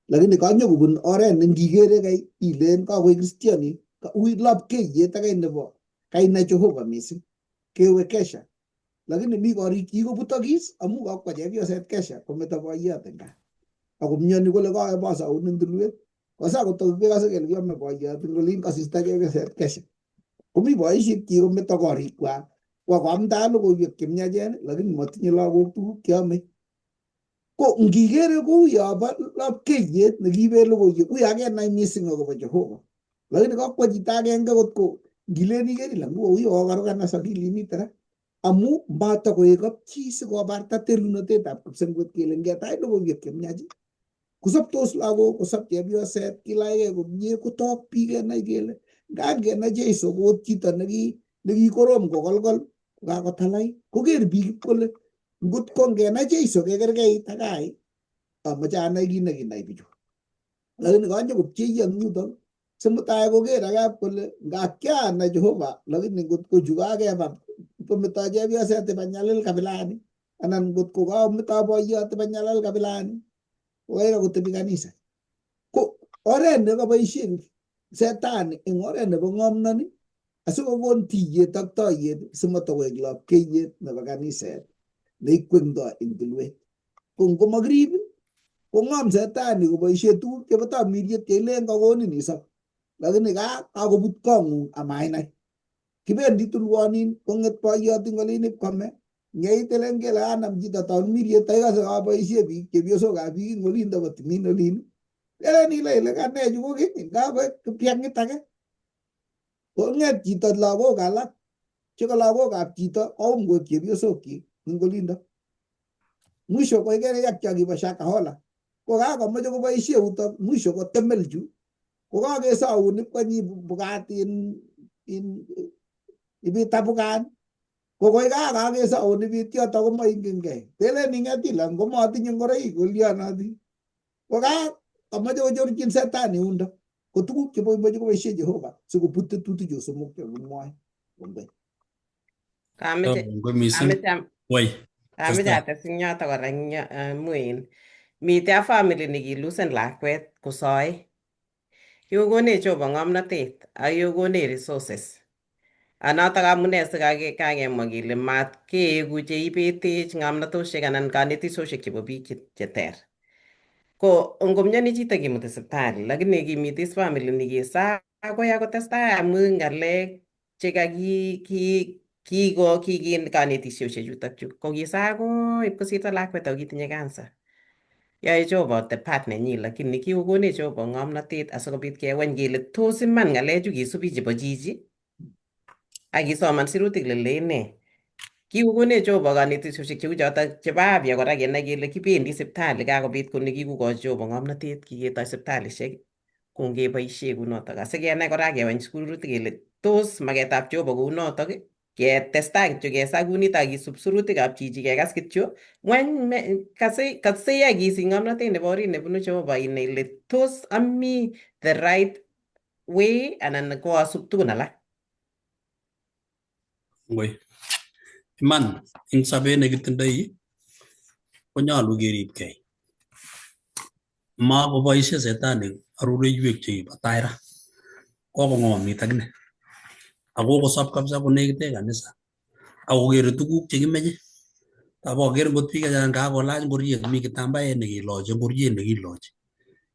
Lakini kanyokobun oret nengikere kai ilen kakoek kristiani lapkeiyet ake nebo kainai Jehova mising kewe kesha. Lakini mi korik kikobutokis amu kakwa chepyoset kesha kometo boiyot eng gaa. Ako myoni kole kakebasaun eng tulwet. Kosa kotok kekase kele kiame boiyot eng olin kasista chepyoset kesha. komi boisiekchik kometo korikwak kwa koamda logoiwek chemiachen lakini matinye lagok tuguk cheome. Ko ngikere kou yobo lapkeiyet nekiibe logoiwek uyo kenai mising akobo Jehova, lakini kakwo chito agenge kotko ngilen iker ile uyo kokorokana akilit ra amu matakoek kapchi sikobarta telunotetab kipsengwet kele ngetach logoiwek chemiach kosoptos lagok, kosop chepyoset, kilachgei komie, kotok biik kenai kele ngangenai Jeiso ko chito nekikorom kokolkol kokakotalai, koker biik kole ngot ko ngenai Jeiso kekerkeit ak Kai, amache anai kit nekinai bichu. Lakini kanye kopchei ang yutok simutai koker akap kole ngakianai Jehova lakini ngot ko chu kakeba kometo chepyoset ipanyalil kabilani anan ngot ko kameto boiyot ipanyalil kabilani kokaira kotebi kanisa. Ko oret nekaboisien Setani eng oret nebo ng'omnoni asikokon tiyet ak toiyet simatokoek lapkeiyet nebo kaniset neikwengtoi eng tulwet. Ko ngomakirib kong'om Setani koboisie tuguk chebo tamiriet cheilen kakonin isop, lakini kakobut kong'ung amainai. Kibendi tulwonin kong'et boiyot ing olin ipkwame, nyeitelen kele kanam chito tamiriet ikase kaboisie biik chepyosokab biik ing olin bo timin olin, elen ile kanechu kokeny kakoek kipyang'it age. Kong'et chito lagok alak cheko lagokab chito koum koek chepyosokyik ing olindo. Mwisho koikere yakcha kibo Shakahola kokakomoche koboisie utok, mwisho kotemel chu kokakesaun ipkonyi bukat ibitabukan kokoi kakesaun ibit yoto komaingenkei telen ing'et ile ngomatinye ngoroik kolionoti kokakomoche kochorchin Setani yundo ko tuguk cheboibochi koboisie Jehova sikobut tetutichu somok chekimwoe. Kameche ates ing yoto kora Muin. Mitei family nekilusen lakwet kosoe. Kikokonech Jehova ng'omnotet ak kikokonech resources. Notok amune sikakemwa kele matkeeku cheibetech ng'omnotosiek anan kanetisosiek chebo biik cheter. Ko ngomnyoni chito kimuti sipitali lakini kimitis family nekisa akoi akotestai amu ng'alek kikin kanetisiosiek chutok chu ko kisakoi ipkosirto lakwet ako kitinye cancer. Yoe Jehova tepat nenyi lakini kikokonech Jehova ng'omnotet asikobit keweny kele tos iman ng'alechu kisubi chebo chichi akisoman sirutik lele ne. Kikokonech Jehova kanetisosiek cheu chotok chebo afya kora kenai kele kibendi sipitali kakobit ko nekikokochi Jehova ng'omnotet kiketoi sipitalisiek ko ngeboisie kunotok asikenai kora keweny sirutik kele tos maketab Jehova kounotok ketestai kityo kesaa kunitok akisub sirutikab chichi kekas kityo ngwany kase yai kisich ng'omnotet nebo orit nebunu Jehova inai ile tos ami the right way anan ko asub tugun alak. Ngoi iman ing sobet nekitindoi konyolu keribkei. Makoboisie Setani aroreiwek chebo tai ra, kokong'omit akine ako kosop kabisa konekite kanisa akokere tuguk chekimeche. Taboker ngot biik chechang kakolach ngoriet mi kitambaet nekiloche ngoriet nekiloche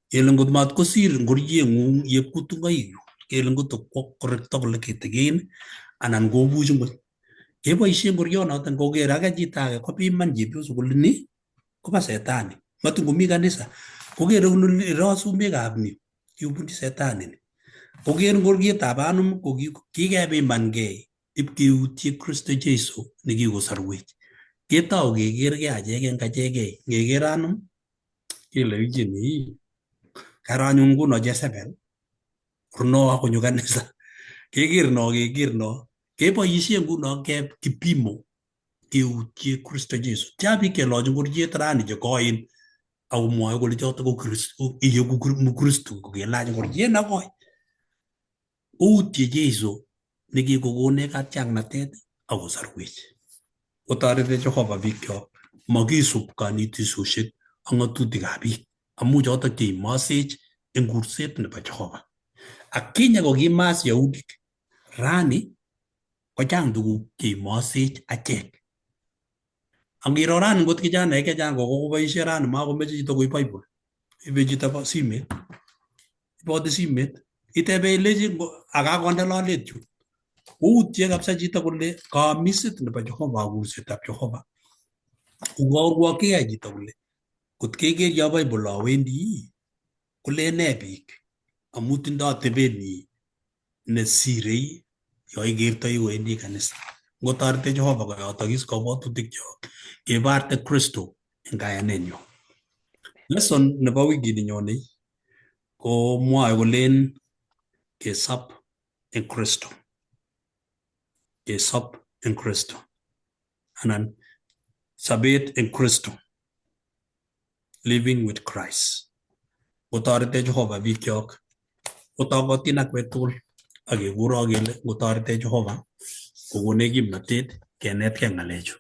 kele ngot matkosir ngorieng'ung yepkutungoik kele ngot korekto kole kitikin anan kobuch ngweny keboisie ngorionoto koker ake chito age kopiman chepyoso kole ni koba Setani. Matun komi kanisa kokere kole ro sumekab ni kibunji Setani ni. Koker ngorietab anum ko kikepimankei ipkeutie Kristo Jeiso nekikosorwech. Ketou kekergei acheke ngachekei ngeker anum kele ichini karo anyun nguno Jezebel runo akonyo kanisa keker no keboisie nguno kipimo keutie Kristo Jeiso. Tia biik kelochi ngoriet rani chekoen akomwoe kole choto ko Kristo iyeku Kristo kokelach ngoriet nekoi outie Jeiso nekikokonech katiaknatet akosorwech. Kotoreti Jehova biikchok makisub kanetisosiek ak ng'atutikab biik amu chotok cheimosech eng kurset nebo Jehova. Akinye kokimas Yahudik rani kochang tuguk cheimosech achek. Angiro rani ngot kijanaek chechang kokoboisie rani makomeche chito koib Bible. Ibe chito simet. Iboti simet itebe ilechi akakonde lolet chu Utie kabisa chito kole kamisit nebo Jehova kursetab Jehova. Ukorwokikei chito kole kot keker yo Bible awendi kole ne biik amu tindoi atebetnyi nesirei yo ikertoi wendi kanisa. Ngotorete Jehova koyotokis kabwatutikchok kebarte Kristo eng kayanenyo. Lesson nebo wikini nyone ko mwoe kolen kesop eng Kristo. Kesop eng Kristo. Anan sabet eng Kristo. Living with Christ. Ngotorete Jehova bikyok. Kotokotin akwek tugul. Akekuro kele ngotorete Jehova kokone kimnatet kenetkei ng'alechu.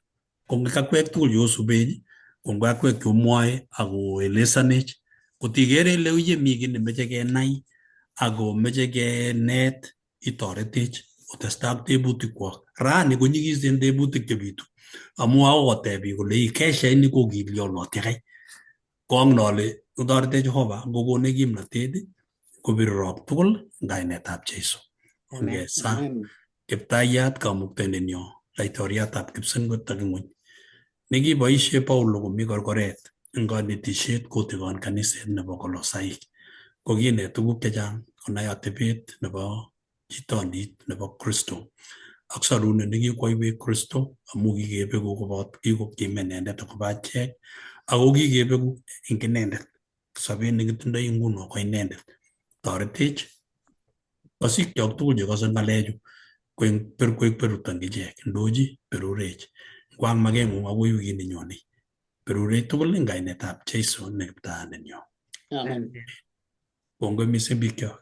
Kongikakwek tugul yosubech, kongakwek chomwoe akoelesanech, kotikere ile uye mi kiy nemeche kenai ako meche kenet itoretech otestai ak tebutikwok. Rani konyikisen tebutik chebitu amu akokoteb kole keshaini kokilyonotie kai. Kongnole kotorete Jehova kokone kimnatet kobirorok tugul eng kainetab Jeiso. Ngesa Kiptayat kamuktaindenyo laitoriatab kipsengwet ak ing'ony nekiboisie Paulo komi korkoret eng kanetisiet kotikon kaniset nebo Kolosaik kokinet tuguk chechang konai atebet nebo chitondit nebo Kristo ak sorunet nekikoibwech Kristo amu kikebeku kobot kikokime inendet akobo achek ako kikebeku eng inendet. Sobet nekitindoi nguno ko inendet. Toretech kosikyok tugul chekose ng'alechu koek beruton ichek, ndochi berurech. Kwang makeng'ung akoi wikini nyone. Berurech tugul eng kainetab Jeiso ne Kiptayandenyo. Amen. Kongoi mising bikyok.